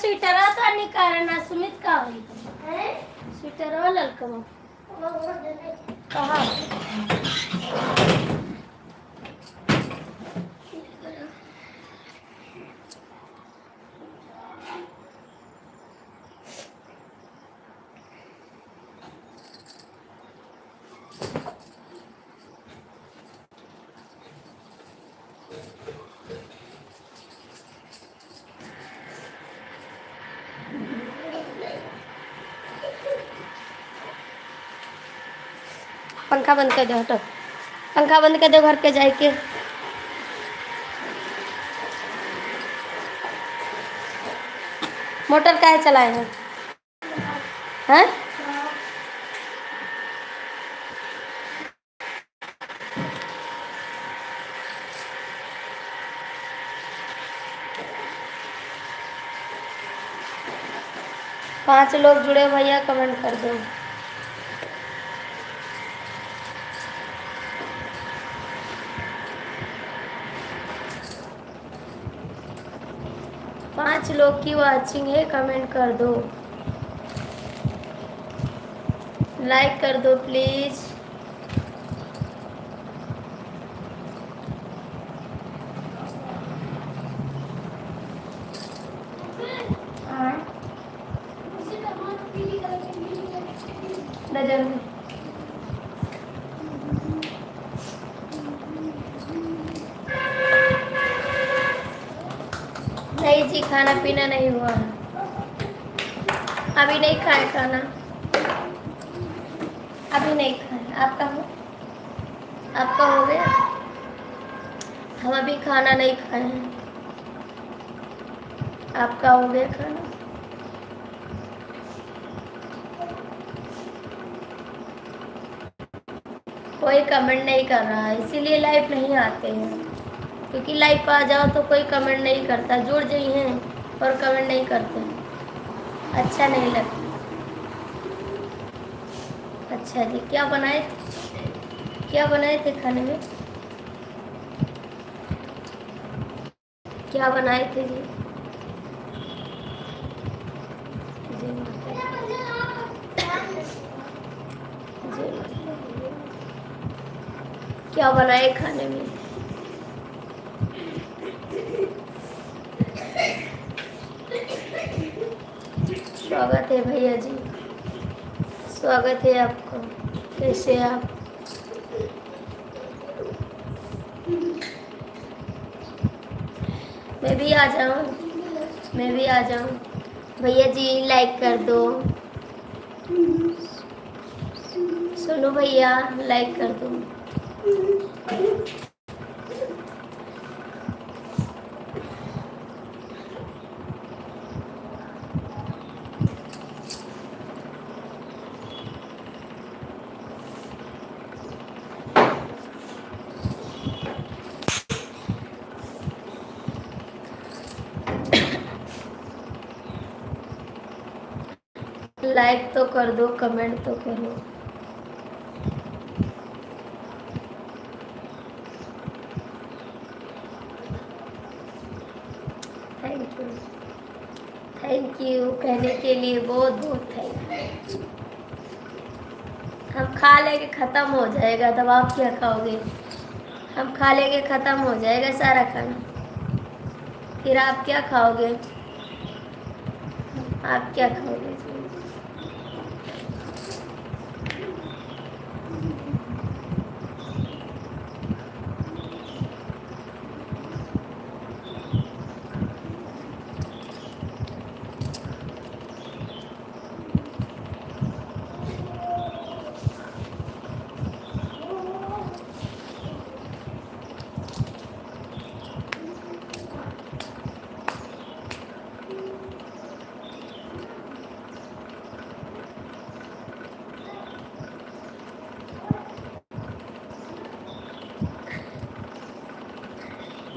स्वेटर तो नहीं कारण सुमित का होई स्वेटर वाला ललकम कहाँ पंखा बंद कर दो हटो पंखा बंद कर दो घर के जाके मोटर काहे चलाए हैं हैं 5 लोग जुड़े भैया कमेंट कर दो। पाँच लोग की वाचिंग है, कमेंट कर दो, लाइक कर दो प्लीज। नजर में नहीं जी, खाना पीना नहीं हुआ, अभी नहीं खाए खाना, अभी नहीं खाए। आपका हो गया? हम अभी खाना नहीं खाए हैं। आपका हो गया खाना? कोई कमेंट नहीं कर रहा है, इसीलिए लाइव नहीं आते हैं, क्योंकि लाइव पर आ जाओ तो कोई कमेंट नहीं करता, जुड़ जाइए और कमेंट नहीं करते, अच्छा नहीं लगता। अच्छा जी, क्या बनाए थे खाने में? क्या बनाए थे जी? क्या बनाए खाने में? स्वागत है भैया जी, स्वागत है आपको। कैसे आप? मैं भी आ जाऊं भैया जी, लाइक कर दो। सोनू भैया लाइक कर दो। लाइक तो कर दो, कमेंट तो करो। थैंक यू कहने के लिए बहुत बहुत थैंक यू। हम खा लेंगे, ख़त्म हो जाएगा, तब आप क्या खाओगे? हम खा लेंगे, ख़त्म हो जाएगा सारा खाना, फिर आप क्या खाओगे? आप क्या खाओगे?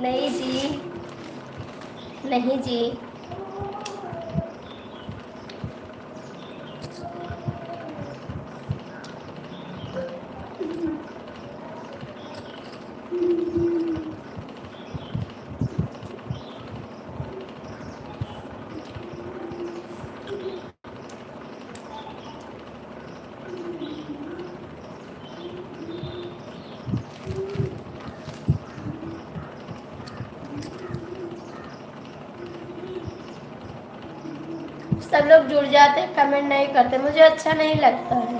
नहीं जी, नहीं जी, सब लोग जुड़ जाते, कमेंट नहीं करते, मुझे अच्छा नहीं लगता है।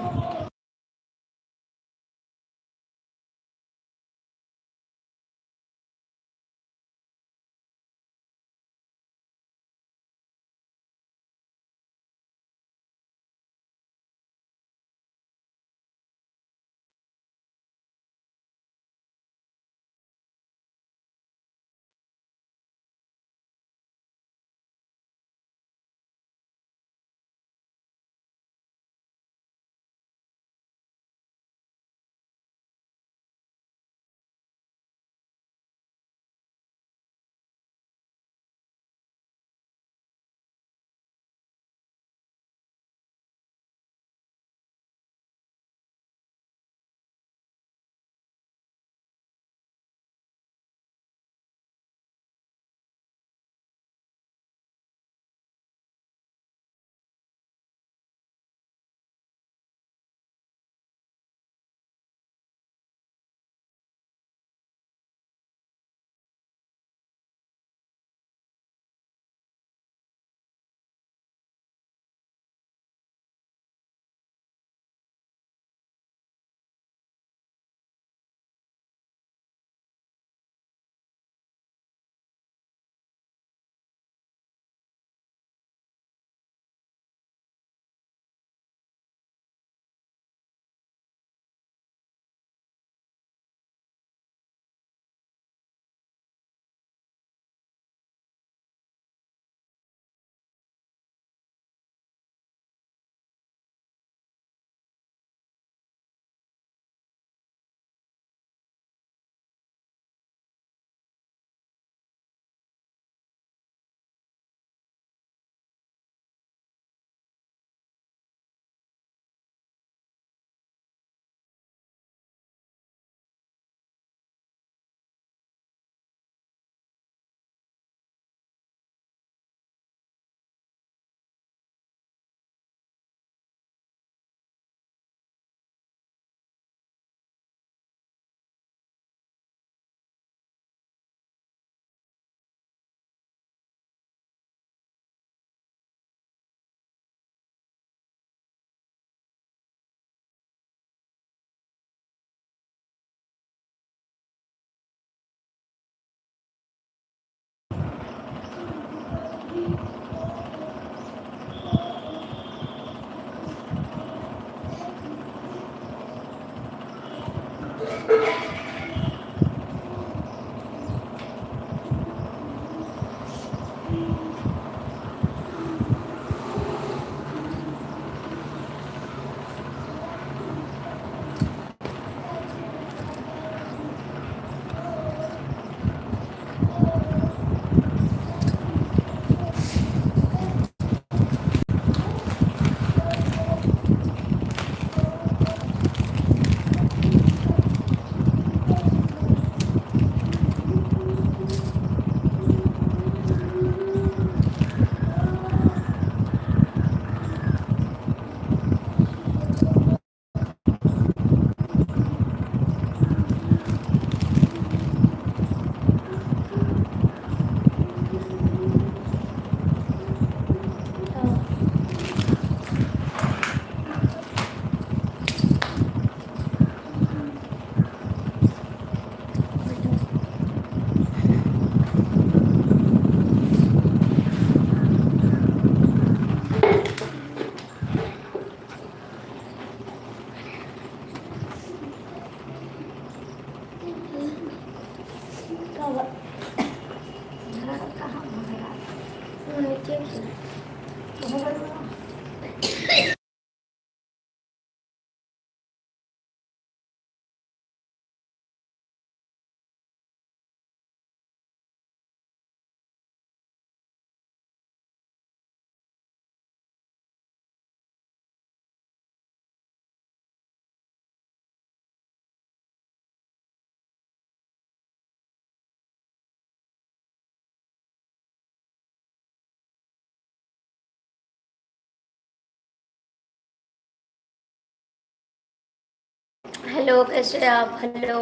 हेलो, कैसे हैं आप? हेलो,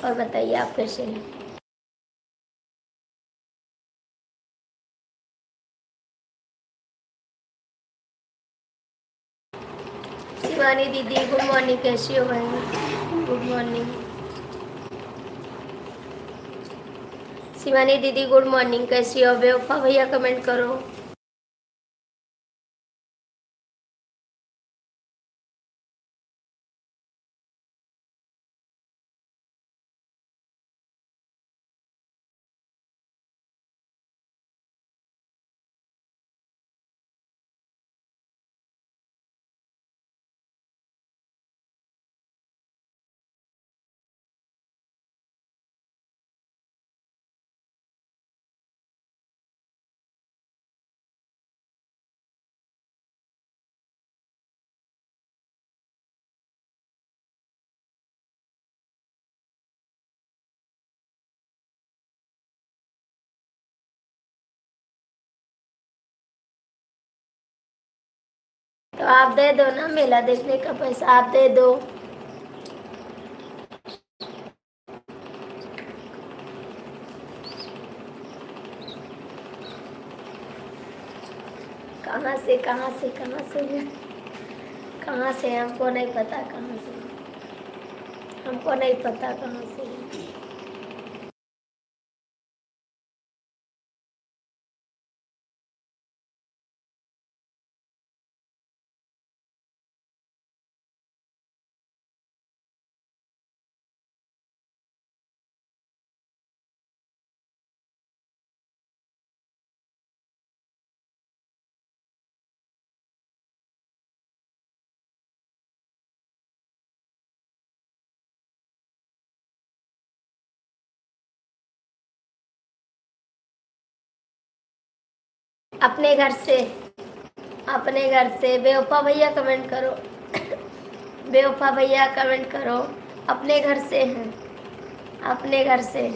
और बताइए आप कैसे हैं? शिवानी दीदी गुड मॉर्निंग, कैसी हो बहन? Good morning. शिवानी दीदी गुड मॉर्निंग, कैसी हो? बेवफा भैया कमेंट करो। तो आप दे दो ना, मेला देखने का पैसा आप दे दो। कहाँ से कहाँ से कहाँ से कहाँ से हमको नहीं पता, कहाँ से हमको नहीं पता कहाँ से। अपने घर से, अपने घर से। बेवफा भैया कमेंट करो। बेवफा भैया कमेंट करो। अपने घर से हैं, अपने घर से।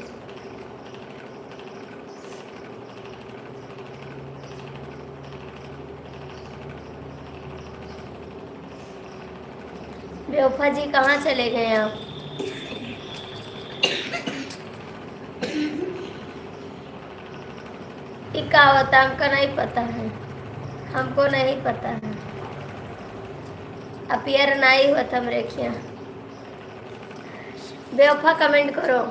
बेवफा जी कहाँ चले गए आप? ये क्या होता हमको नहीं पता है, हमको नहीं पता है। अपियर नहीं हुआ था मेरे क्या। बेवफा कमेंट करो।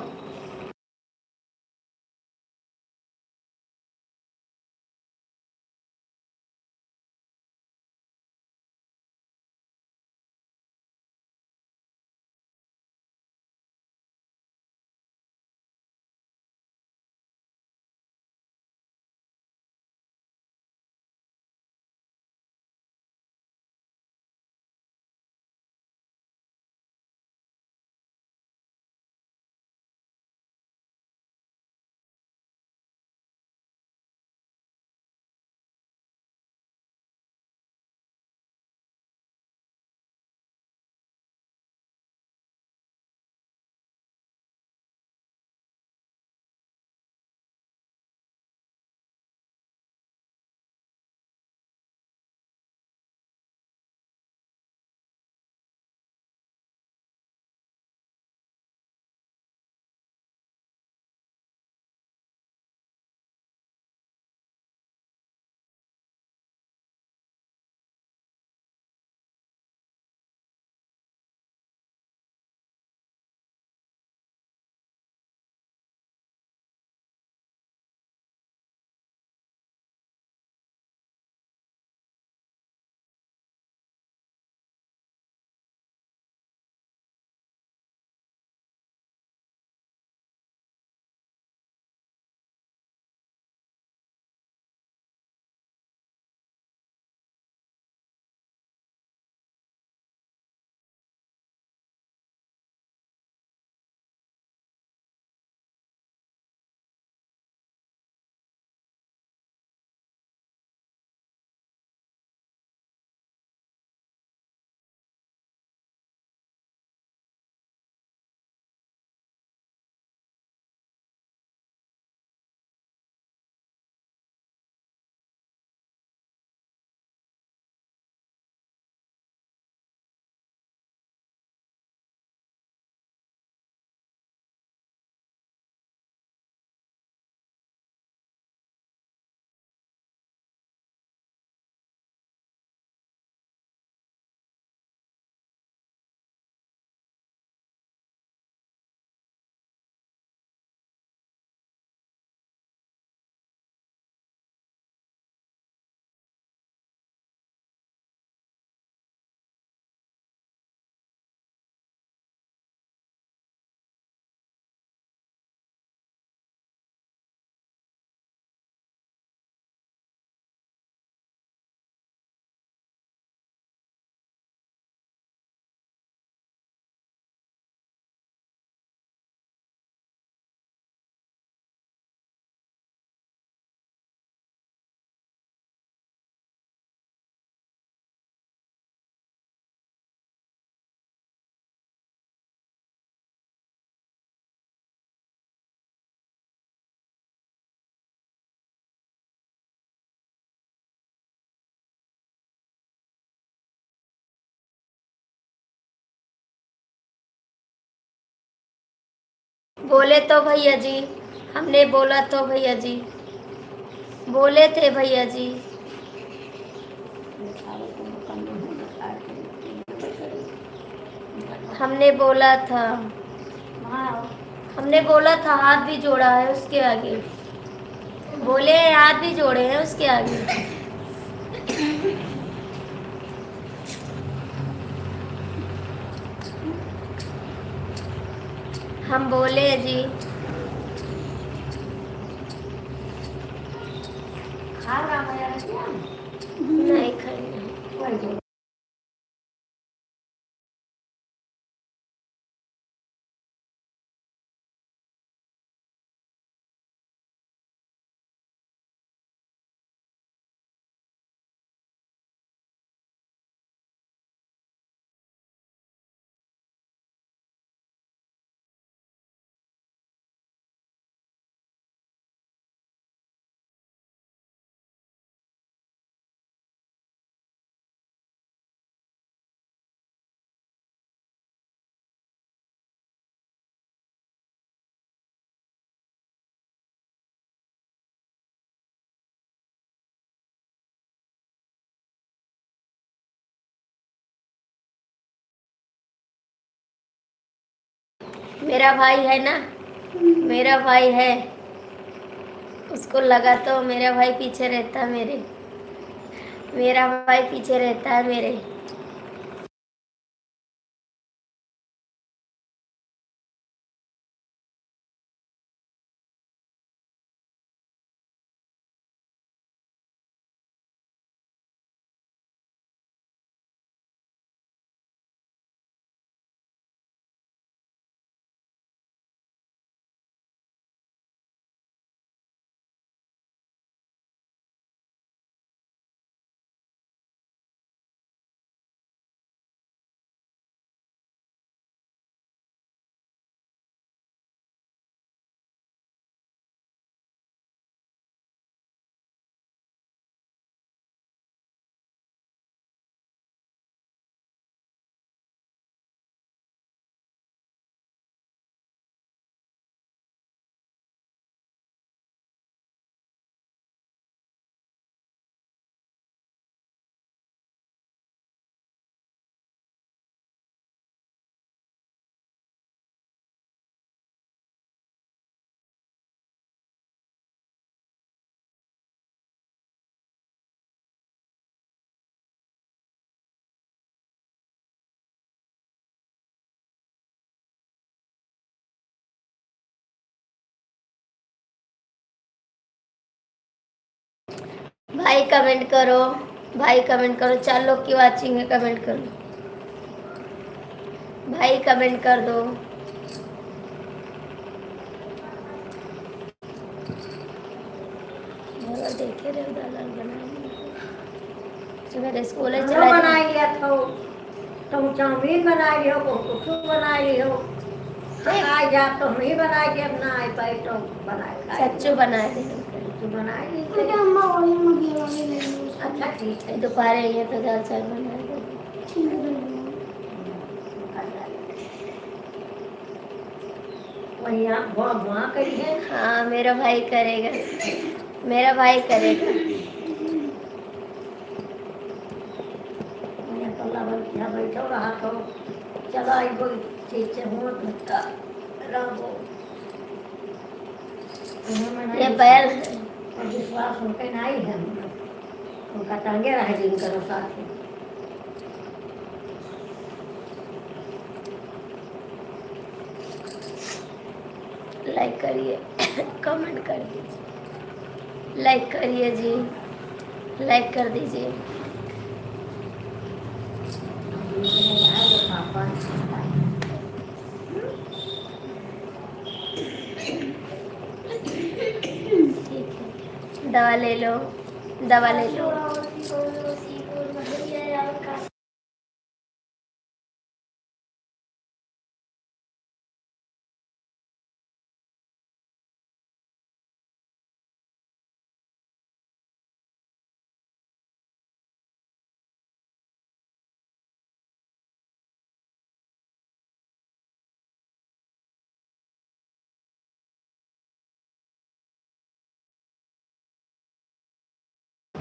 बोले तो भैया जी, हमने बोला तो भैया जी, बोले थे भैया जी। हमने बोला था, हमने बोला था, हाथ भी जोड़ा है उसके आगे। बोले हाथ भी जोड़े हैं उसके आगे। हम बोले जी। नहीं खाएंगे। मेरा भाई है ना, मेरा भाई है, उसको लगा तो मेरा भाई पीछे रहता है मेरे, मेरा भाई पीछे रहता है मेरे। भाई कमेंट करो, भाई कमेंट करो, 4 लोग की वाचिंग है, कमेंट करो भाई, कमेंट कर दो। देखे रहे दालाल बनाए सवेरे स्कूल चला बनाई लिया तो तुम चाउमीन बनाई लियो को कुछ बनाई लियो आ जा तो नहीं बनाई के अपना आई पाई तो बनाए सच्चू बनाए थे तो बनाई ली क्योंकि अम्मा बोली मुझे वाली ले लो। अच्छा ठीक है दोपहर ये तो दाल चावल बनाए थे। ठीक है वही वहाँ करी है हाँ मेरा भाई करेगा, मेरा भाई करेगा। मैं तो लवन क्या बैठो रहा तो चलो आई कोई चीज से हो तो रहो ये बैल और विश्वास उनके नहीं है उनका टांगे रहे दिन करो साथ में लाइक करिए, कमेंट कर दीजिए, लाइक करिए जी, लाइक कर दीजिए। ठीक है, दवा ले लो, दवा ले लो।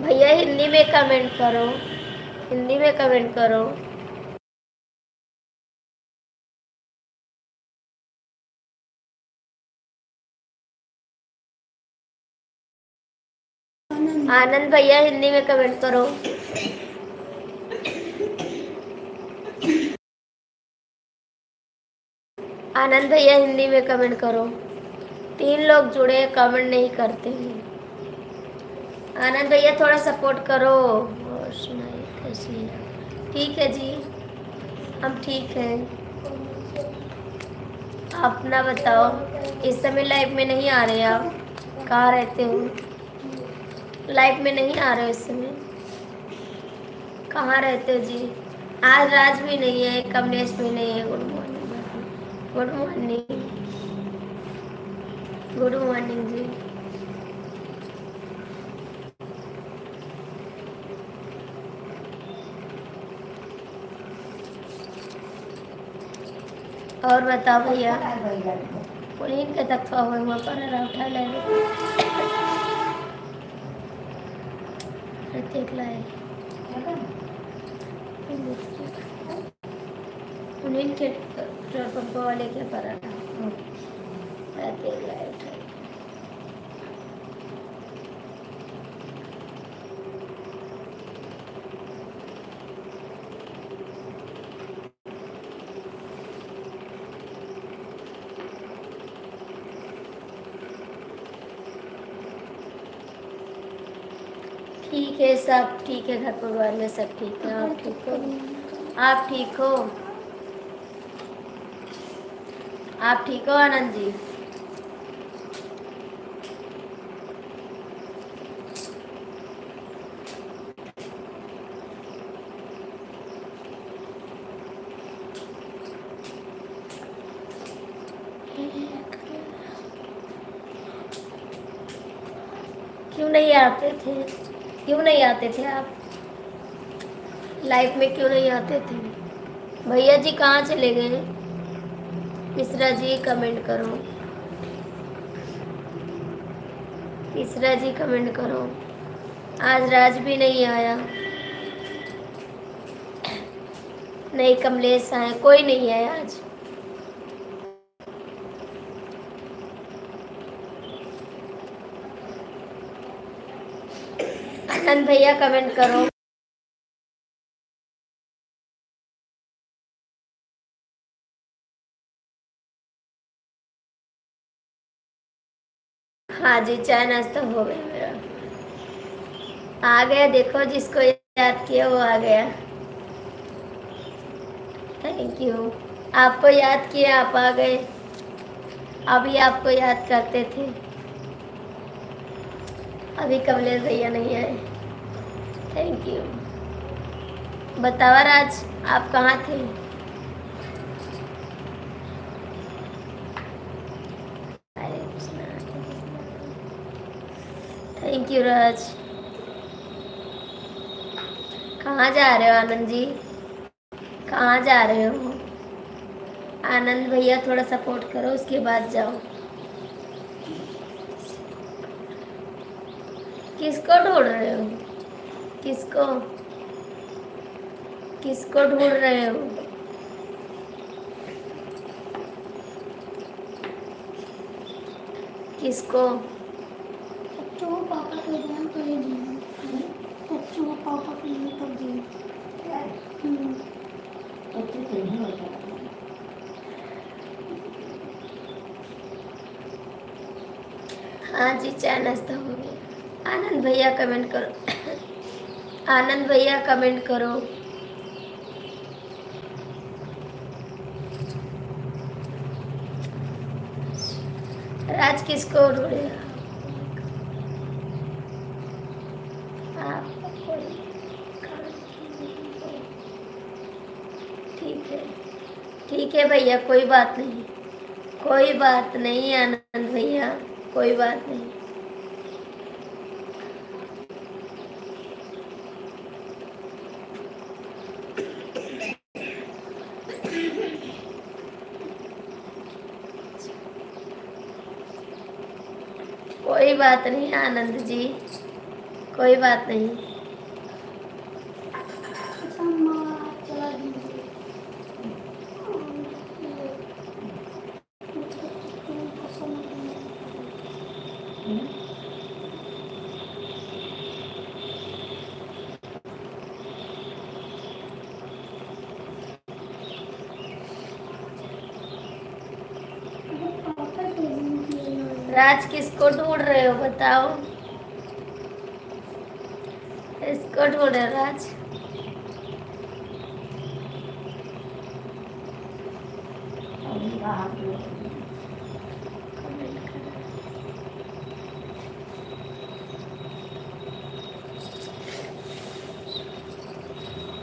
भैया हिंदी में कमेंट करो, हिंदी में कमेंट करो। आनंद भैया हिंदी में कमेंट करो। आनंद भैया हिंदी में कमेंट करो। 3 लोग जुड़े कमेंट नहीं करते हैं। आनंद भैया थोड़ा सपोर्ट करो। और सुनाइए कैसी है? ठीक है जी, हम ठीक हैं। अपना बताओ। इस समय लाइव में नहीं आ रहे आप? कहाँ रहते हो? लाइव में नहीं आ रहे हो इस समय? कहाँ रहते हो जी? आज राज भी नहीं है, कमलेश भी नहीं है। Good morning, good morning, good morning जी। और बताओ भैया। पुलिन के तक थोड़ा हुआ पर उठा ले प्रत्येक लाए पुलिन के पेट्रोल पंप वाले के पराठा प्रत्येक लाए उठा। ठीक है, सब ठीक है, घर परिवार में सब ठीक है। आप ठीक हो? आप ठीक हो? आप ठीक हो आनंद जी? क्यों नहीं आते थे? क्यों नहीं आते थे आप लाइफ में? क्यों नहीं आते थे? भैया जी कहाँ चले गए? मिश्रा जी कमेंट करो। मिश्रा जी कमेंट करो। आज राज भी नहीं आया। नहीं कमलेश आए, कोई नहीं है आज। आनंद भैया कमेंट करो। हाँ जी, चाय नाश्ता हो गया मेरा। आ गया, देखो जिसको याद किया वो आ गया। Thank you. आपको याद किया, आप आ गए। अभी आपको याद करते थे। अभी कमलेश भैया नहीं आए। Thank you. बतावा राज, आप कहाँ थे? थैंक यू राज। कहाँ जा रहे हो आनंद जी? कहाँ जा रहे हो? आनंद भैया थोड़ा सपोर्ट करो, उसके बाद जाओ। किसको ढूंढ रहे हो? किसको? किसको ढूंढ रहे हो? किसको? बच्चों को पापा के लिए कर दिए। बच्चों को पापा के लिए कर दिए। हाँ जी, चाय नाश्ता हो गया। आनंद भैया कमेंट करो। आनंद भैया कमेंट करो। राज किसको ढूंढेगा? आपका कोई काम ही नहीं हो। ठीक है, ठीक है भैया, कोई बात नहीं, कोई बात नहीं आनंद भैया, कोई बात नहीं। कोई बात नहीं आनंद जी, कोई बात नहीं। अच्छा माँ चला दीजिए। राज किसको ढूंढ रहे हो बताओ? इसको ढूंढ रहे हो राज?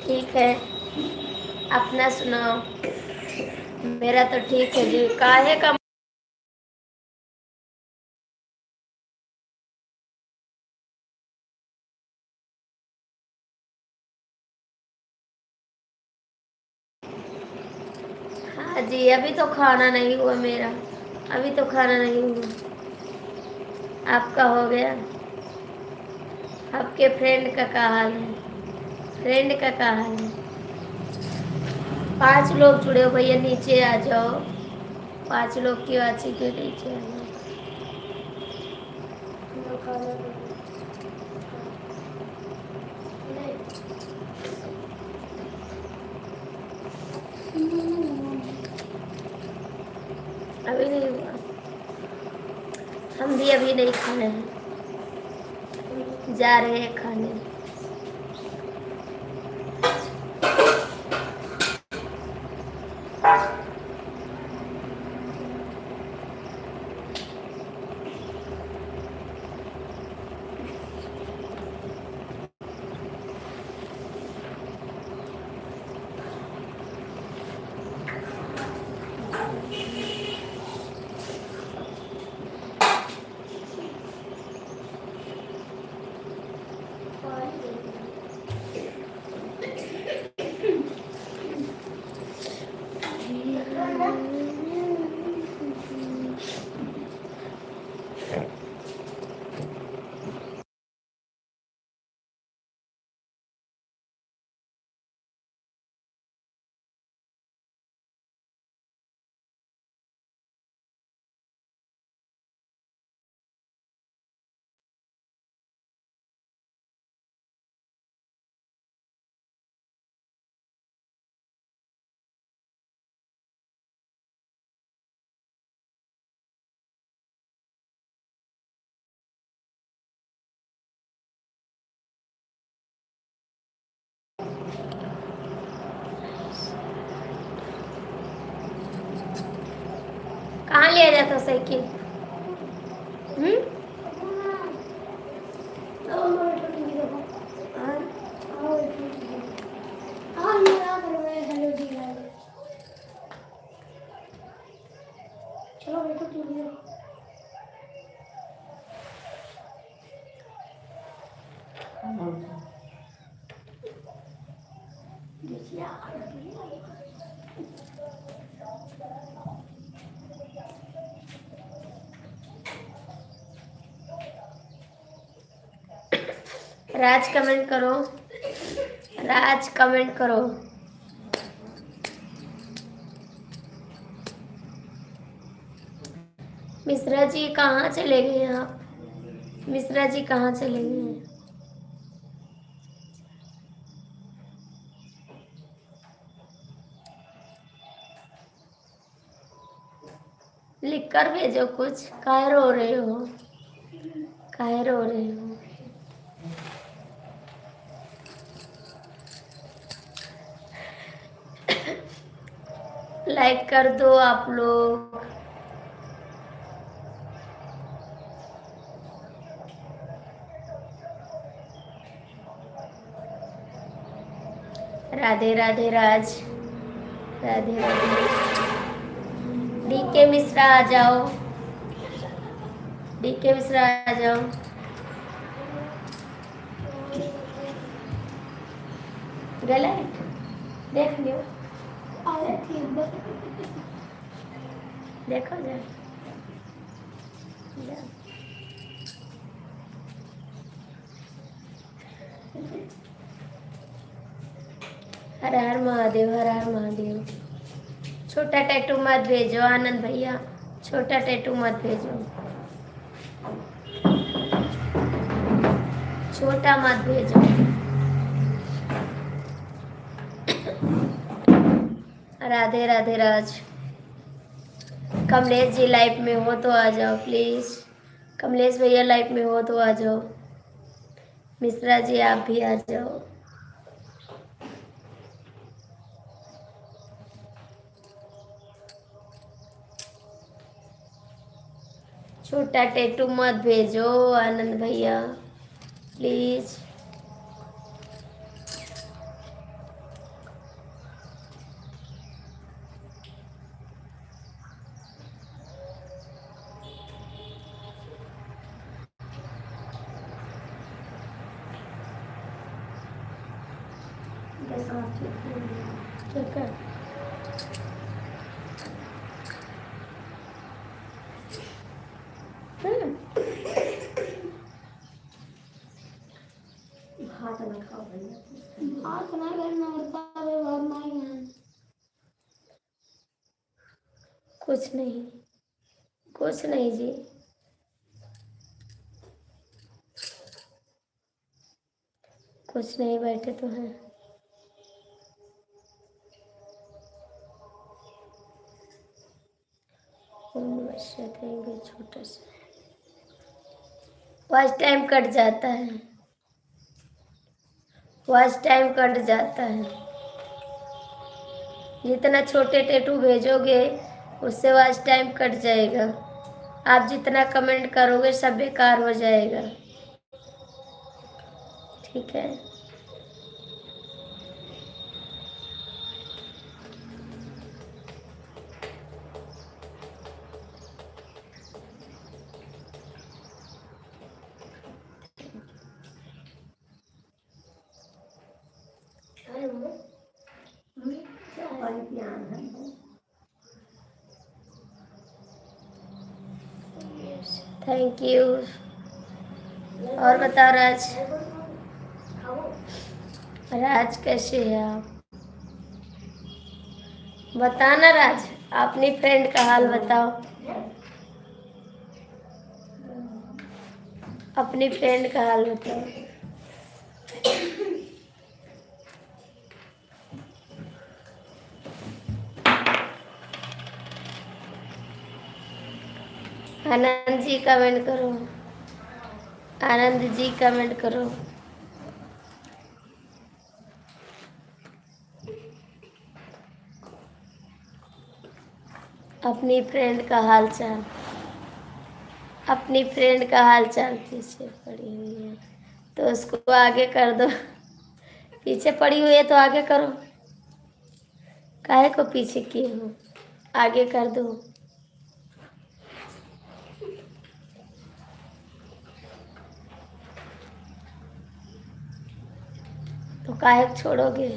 ठीक है, अपना सुनाओ। मेरा तो ठीक है जी। काहे का हाँ जी, अभी तो खाना नहीं हुआ मेरा। अभी तो खाना नहीं हुआ। आपका हो गया? आपके फ्रेंड का क्या हाल है? फ्रेंड का क्या हाल है? 5 लोग जुड़े हो भैया, नीचे आ जाओ। 5 लोग की वाची के नीचे आ जाओ। अभी नहीं हुआ। हम भी अभी नहीं खाने हैं, जा रहे हैं खाने। कहाँ लिया जाता साइकिल? चलो बैठो टीवी देखो। राज कमेंट करो, राज कमेंट करो। मिश्रा जी कहाँ चले गए आप? मिश्रा जी कहाँ चले गए? लिख कर भेजो कुछ। काहे रो रहे हो? काहे रो रहे हो? लाइक कर दो आप लोग। राधे राधे राज, राधे राधे। डीके मिश्रा आ जाओ, डीके मिश्रा आ जाओ। गलत देख लियो, देखो जा। हर हर महादेव, हर हर महादेव। छोटा टैटू मत भेजो आनंद भैया, छोटा टैटू मत भेजो, छोटा मत भेजो। राधे राधे राज। कमलेश जी लाइव में हो तो आ जाओ प्लीज। कमलेश भैया लाइव में हो तो आ जाओ। मिश्रा जी आप भी आ जाओ। छोटा टैटू मत भेजो आनंद भैया प्लीज। ठीक है। भात ना खाओ भैया। हाथ ना करना उड़ता व्यवहार नहीं है। कुछ नहीं, कुछ नहीं जी। कुछ नहीं, बैठे तो हैं। देंगे छोटा सा। वॉच टाइम कट जाता है, वॉच टाइम कट जाता है। जितना छोटे टैटू भेजोगे उससे वॉच टाइम कट जाएगा। आप जितना कमेंट करोगे सब बेकार हो जाएगा। ठीक है। Thank you. और बताओ राज, राज कैसे है आप? बताना राज, अपनी फ्रेंड का हाल बताओ, अपनी फ्रेंड का हाल बताओ। आनंद जी कमेंट करो, आनंद जी कमेंट करो। अपनी फ्रेंड का हाल चाल, अपनी फ्रेंड का हाल चाल पीछे पड़ी हुई है तो उसको आगे कर दो। पीछे पड़ी हुई है तो आगे करो, काहे को पीछे किए हो, आगे कर दो। तो काहे को छोड़ोगे,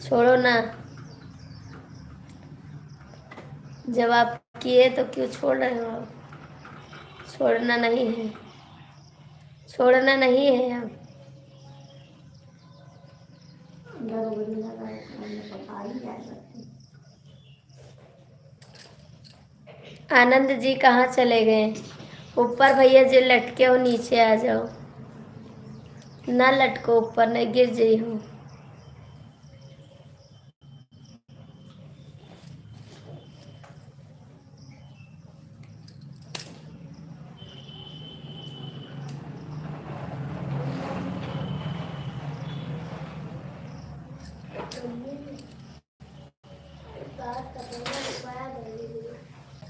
छोड़ो ना। जब आप किए तो क्यों छोड़ रहे हो आप? छोड़ना नहीं है, छोड़ना नहीं है आप। आनंद जी कहाँ चले गए? ऊपर भैया जी लटके हो नीचे आ जाओ। ना लटको ऊपर, नहीं गिर जाई हो।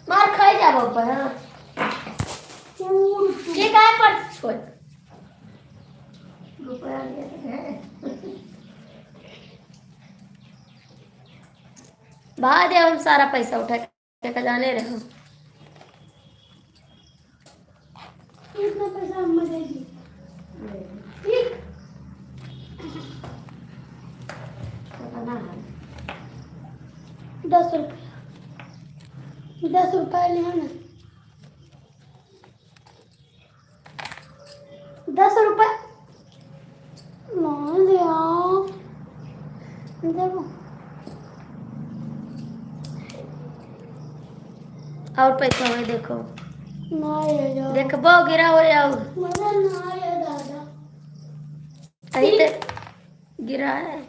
मार खाई जा ऊपर। हाँ ये काय पर छोड़ रुपया भाग दे, हम सारा पैसा उठा के खजाने रहो। इतना पैसा हम दे दी। ठीक 10 रुपया, 10 रुपया लिया ना, 10 रुपया मान दिया। देखो और पैसा हुए देखो, ना ये जाओ देखबो गिरा हो जाओ। मजा ना ये दादा अही तो गिरा है।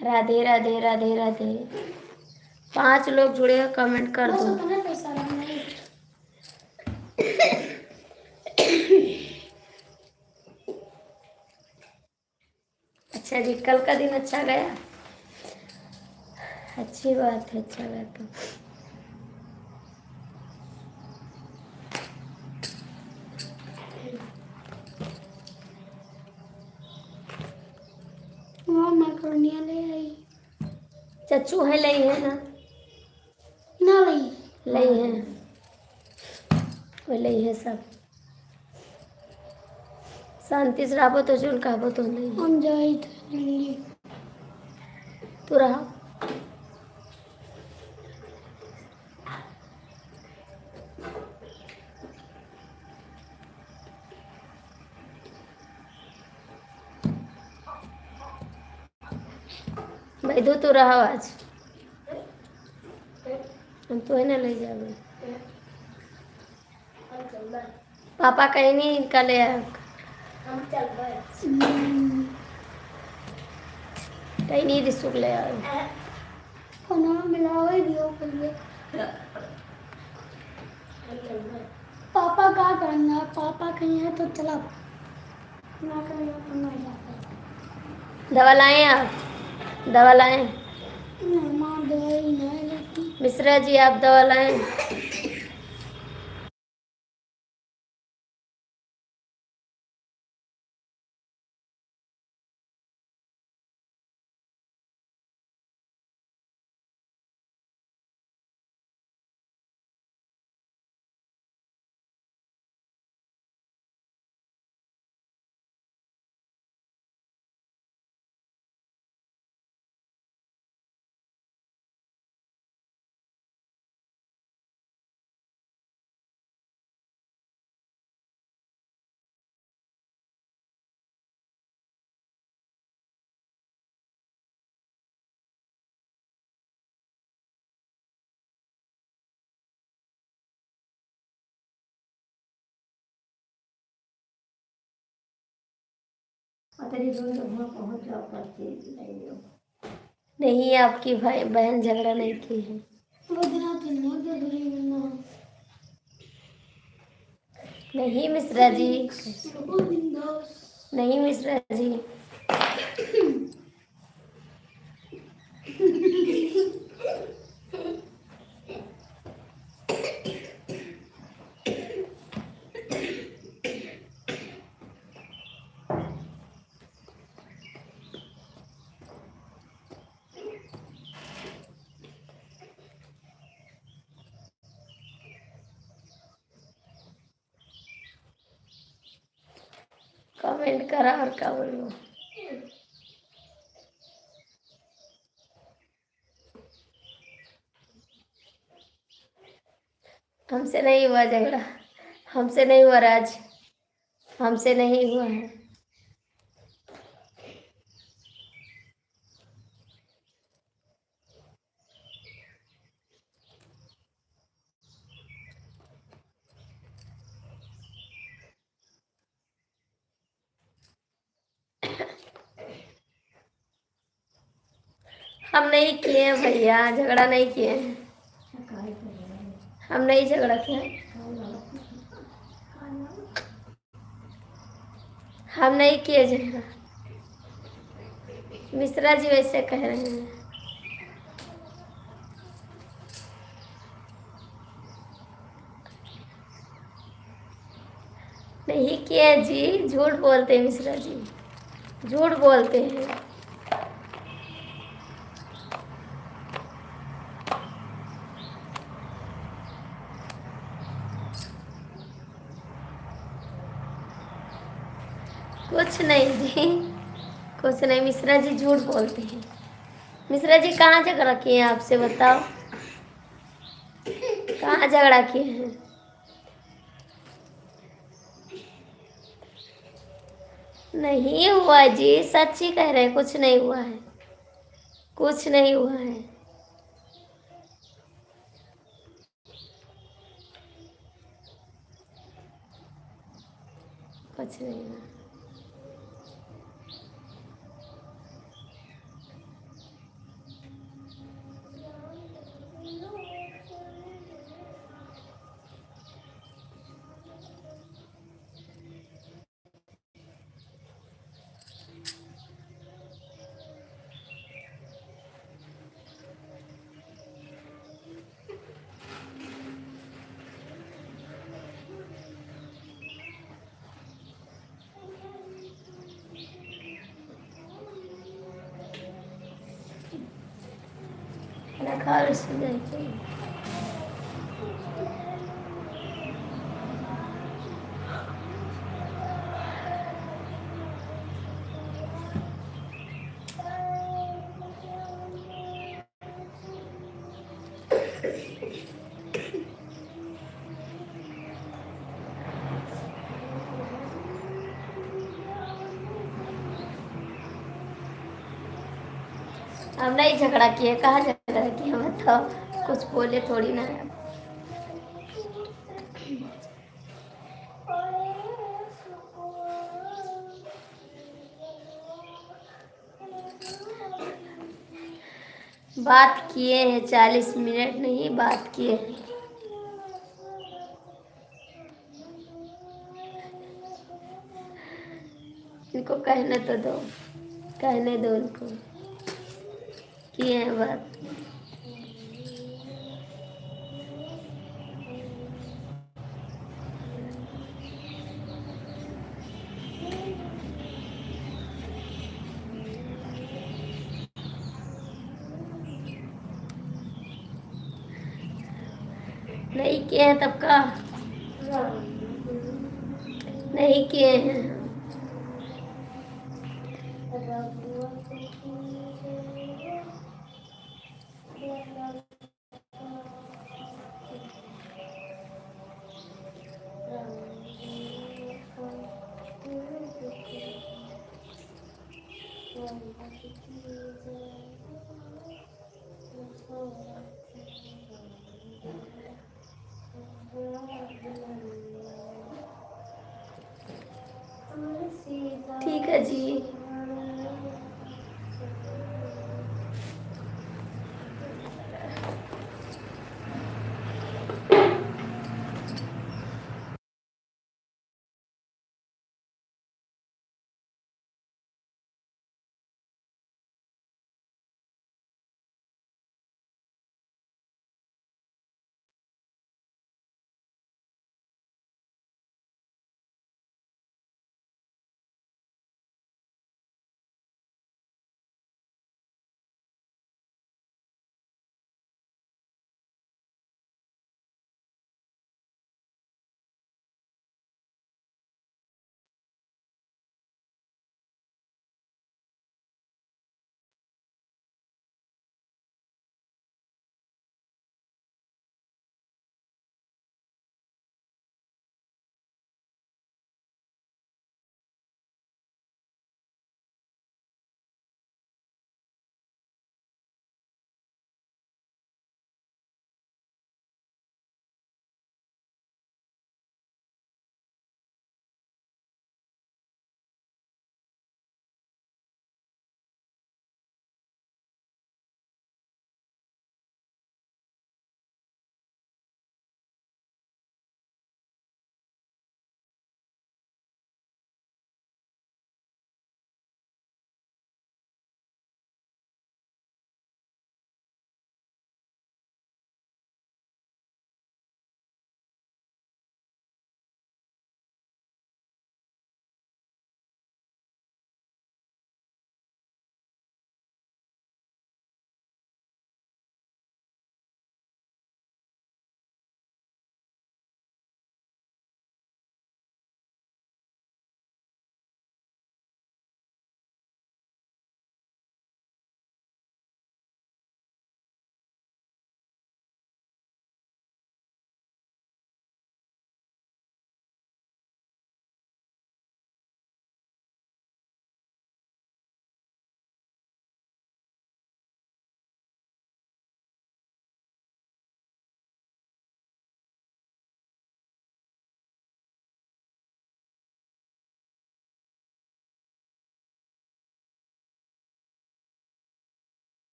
राधे राधे राधे राधे। 5 लोग जुड़े हैं, कमेंट कर बस दो। उतना पैसा लगना है। अच्छा जी, कल का दिन अच्छा गया, अच्छी बात है, अच्छा गया तो। वहाँ मैकरोनिया ले आई चच्चू है, लई है ना, ना लाई लई है, वो लई है सब। शांति से रहो तो चुन कहबो तो नहीं है। हम जाए थे दिल्ली तू रहा भाई, तू रहा आज, हम तो है ना ले जाओगे। पापा कहीं नहीं निकले, हम चल गए। कहीं नहीं रिसुक ले आओ। खाना मिलावे दियो पहले पापा का करना पापा कहीं है तो चला ना कहीं तो ना जाता दवा लाए आप, दवा लाए। नहीं माँ दवाई नहीं लेती मिश्रा जी आप दवा लाए। तेरी दोनों वहाँ पहुँच जाओ करके ले लो। नहीं, आपकी भाई बहन झगड़ा नहीं की है। वो दिन आप नहीं दे दूरी ना नहीं मिश्रा जी, वो बिंदास नहीं मिश्रा जी। कमेंट करा और क्या बोलो। हमसे नहीं हुआ झगड़ा, हमसे नहीं हुआ राज, हमसे नहीं हुआ है। हम नहीं किए हैं भैया, झगड़ा नहीं किए हैं, हम नहीं झगड़ा किए हैं। हम नहीं किए झगड़ा। मिश्रा जी वैसे कह रहे हैं। नहीं किए जी, झूठ बोलते हैं मिश्रा जी, झूठ बोलते हैं। कुछ नहीं जी, कुछ नहीं, मिश्रा जी झूठ बोलते हैं। मिश्रा जी कहाँ झगड़ा किए हैं आपसे बताओ, कहाँ झगड़ा किए हैं? नहीं हुआ जी, सच ही कह रहे हैं, कुछ नहीं हुआ है, कुछ नहीं हुआ है। कुछ नहीं हुआ। रखा और सो जाए। हम नहीं झगड़ा किए, कहाँ झगड़ा किए बताओ, कुछ बोले थोड़ी ना। बात किए हैं 40 मिनट, नहीं बात किए हैं। इनको कहने तो दो, कहने दो उनको, किए हैं बात। नहीं किए हैं तब का, नहीं किए हैं। ठीक है जी।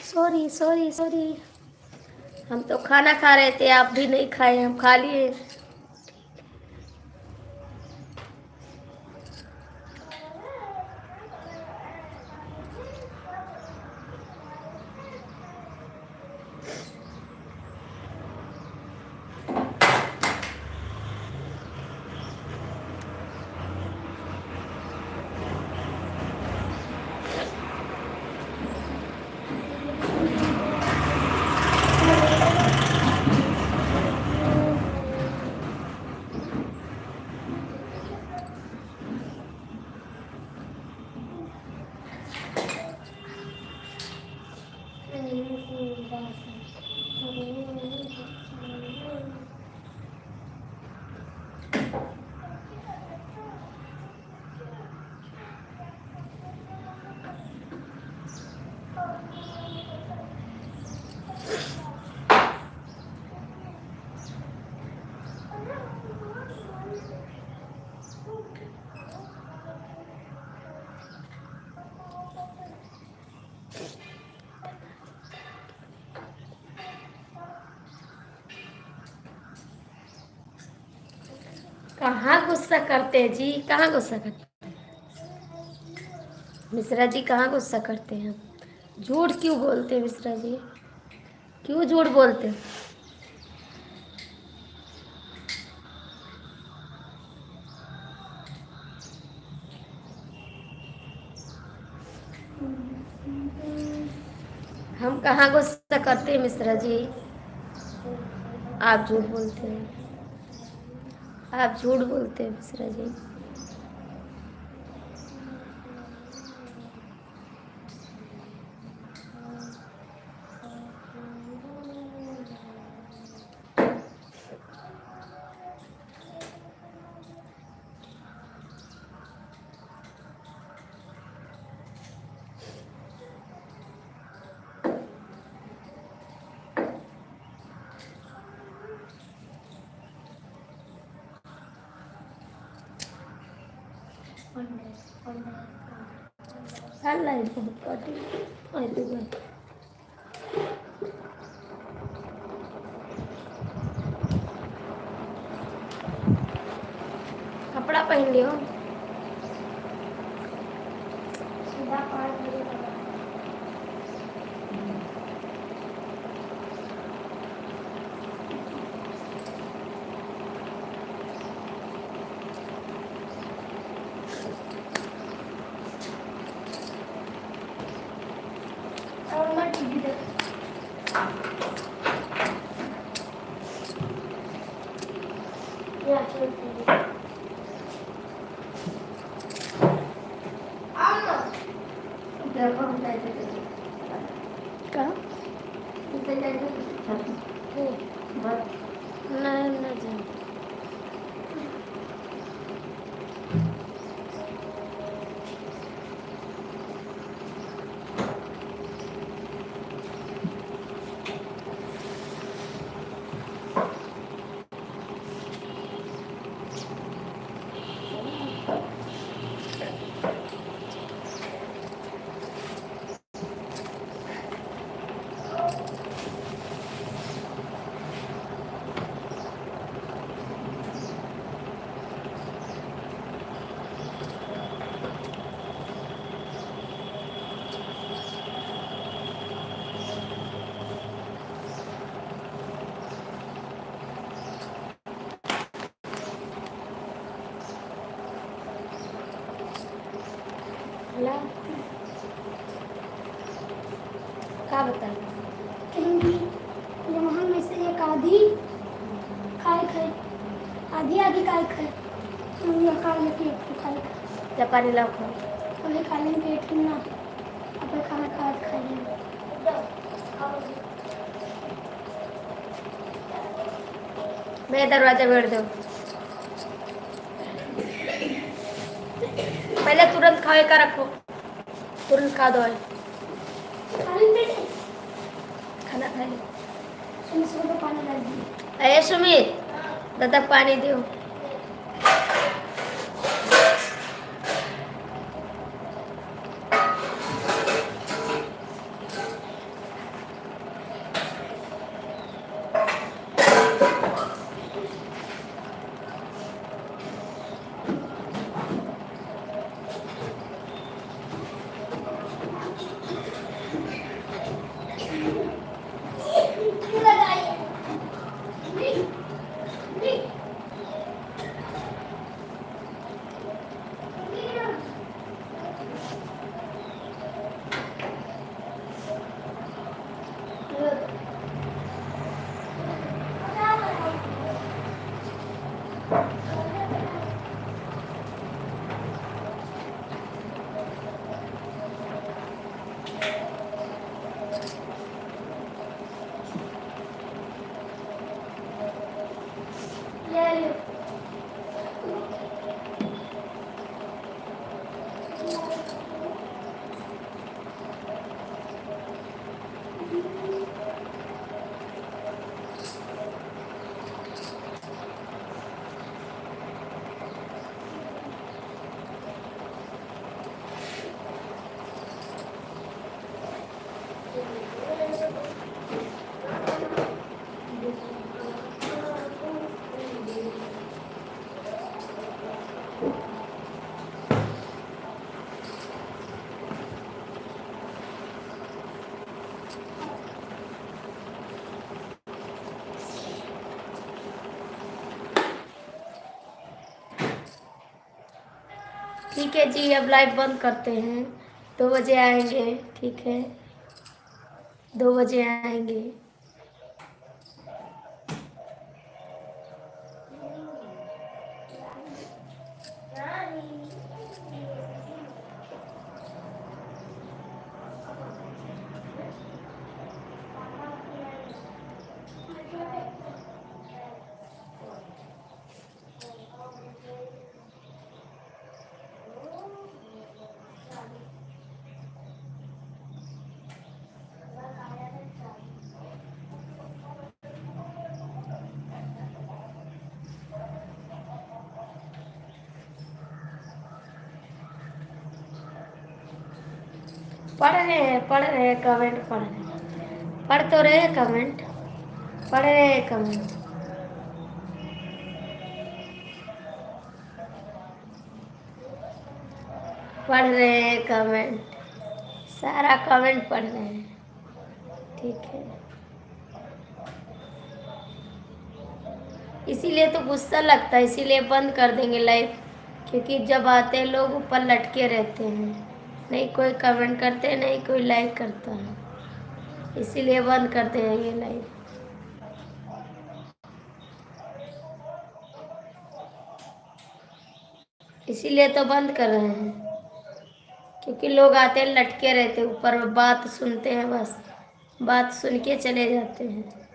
Sorry sorry sorry. हम तो खाना खा रहे थे, आप भी नहीं खाए, हम खा लिए। कहाँ गुस्सा करते हैं जी, कहाँ गुस्सा करते हैं? मिश्रा जी कहाँ गुस्सा करते हैं? झूठ क्यों बोलते हैं मिश्रा जी? क्यों झूठ बोलते हैं? हम कहाँ गुस्सा करते हैं मिश्रा जी? आप झूठ बोलते हैं, आप झूठ बोलते हैं मिश्रा जी। लाइट बहुत काटी। कपड़ा पहन लियो। सीधा पार क्या बता कहेंगी वहाँ में से एक आधी खाए खाए आधी आधी खाए खाए खा लेके खाए जब पानी लाओ खाओ। अभी खा लेंगे पेट ना अब खाना खा लेंगे। मैं दरवाजा बैठ दो। पहले तुरंत खाए का रखो, तुरंत खा दो। खाना खा लो। सुमित पानी डाल दिए। अरे सुमित दादा पानी दो। ठीक है जी, अब लाइव बंद करते हैं। 2 बजे आएंगे, ठीक है, 2 बजे आएंगे। पढ़ रहे हैं कमेंट, पढ़ तो रहे हैं कमेंट, पढ़ रहे हैं कमेंट। पढ़ रहे हैं कमेंट, सारा कमेंट पढ़ रहे हैं, ठीक है। इसीलिए तो गुस्सा लगता है, इसीलिए बंद कर देंगे लाइव, क्योंकि जब आते हैं लोग ऊपर लटके रहते हैं, नहीं कोई कमेंट करते, नहीं कोई लाइक करता है, इसीलिए बंद कर देंगे लाइव। इसीलिए तो बंद कर रहे हैं, क्योंकि लोग आते हैं लटके रहते हैं ऊपर, बात सुनते हैं, बस बात सुन के चले जाते हैं।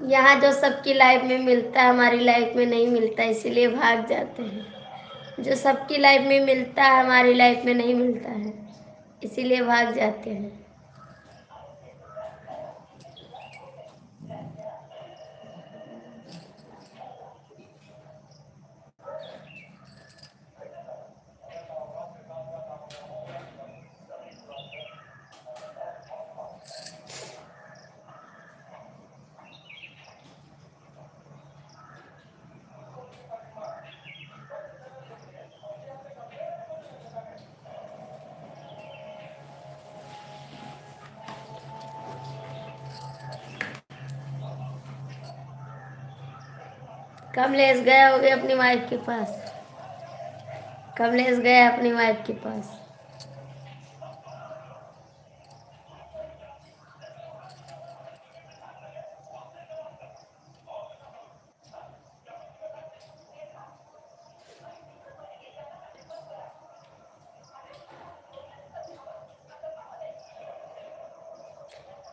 यहाँ जो सबकी लाइफ में मिलता है हमारी लाइफ में नहीं मिलता, इसीलिए भाग जाते हैं। जो सबकी लाइफ में मिलता है हमारी लाइफ में नहीं मिलता है, इसीलिए भाग जाते हैं। कमलेश गया हो गया अपनी वाइफ के पास, कमलेश गया अपनी वाइफ के पास।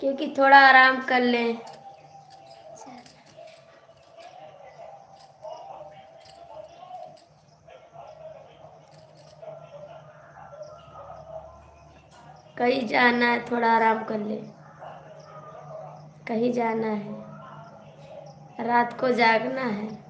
क्योंकि थोड़ा आराम कर लें। कहीं जाना है, थोड़ा आराम कर ले, कहीं जाना है, रात को जागना है।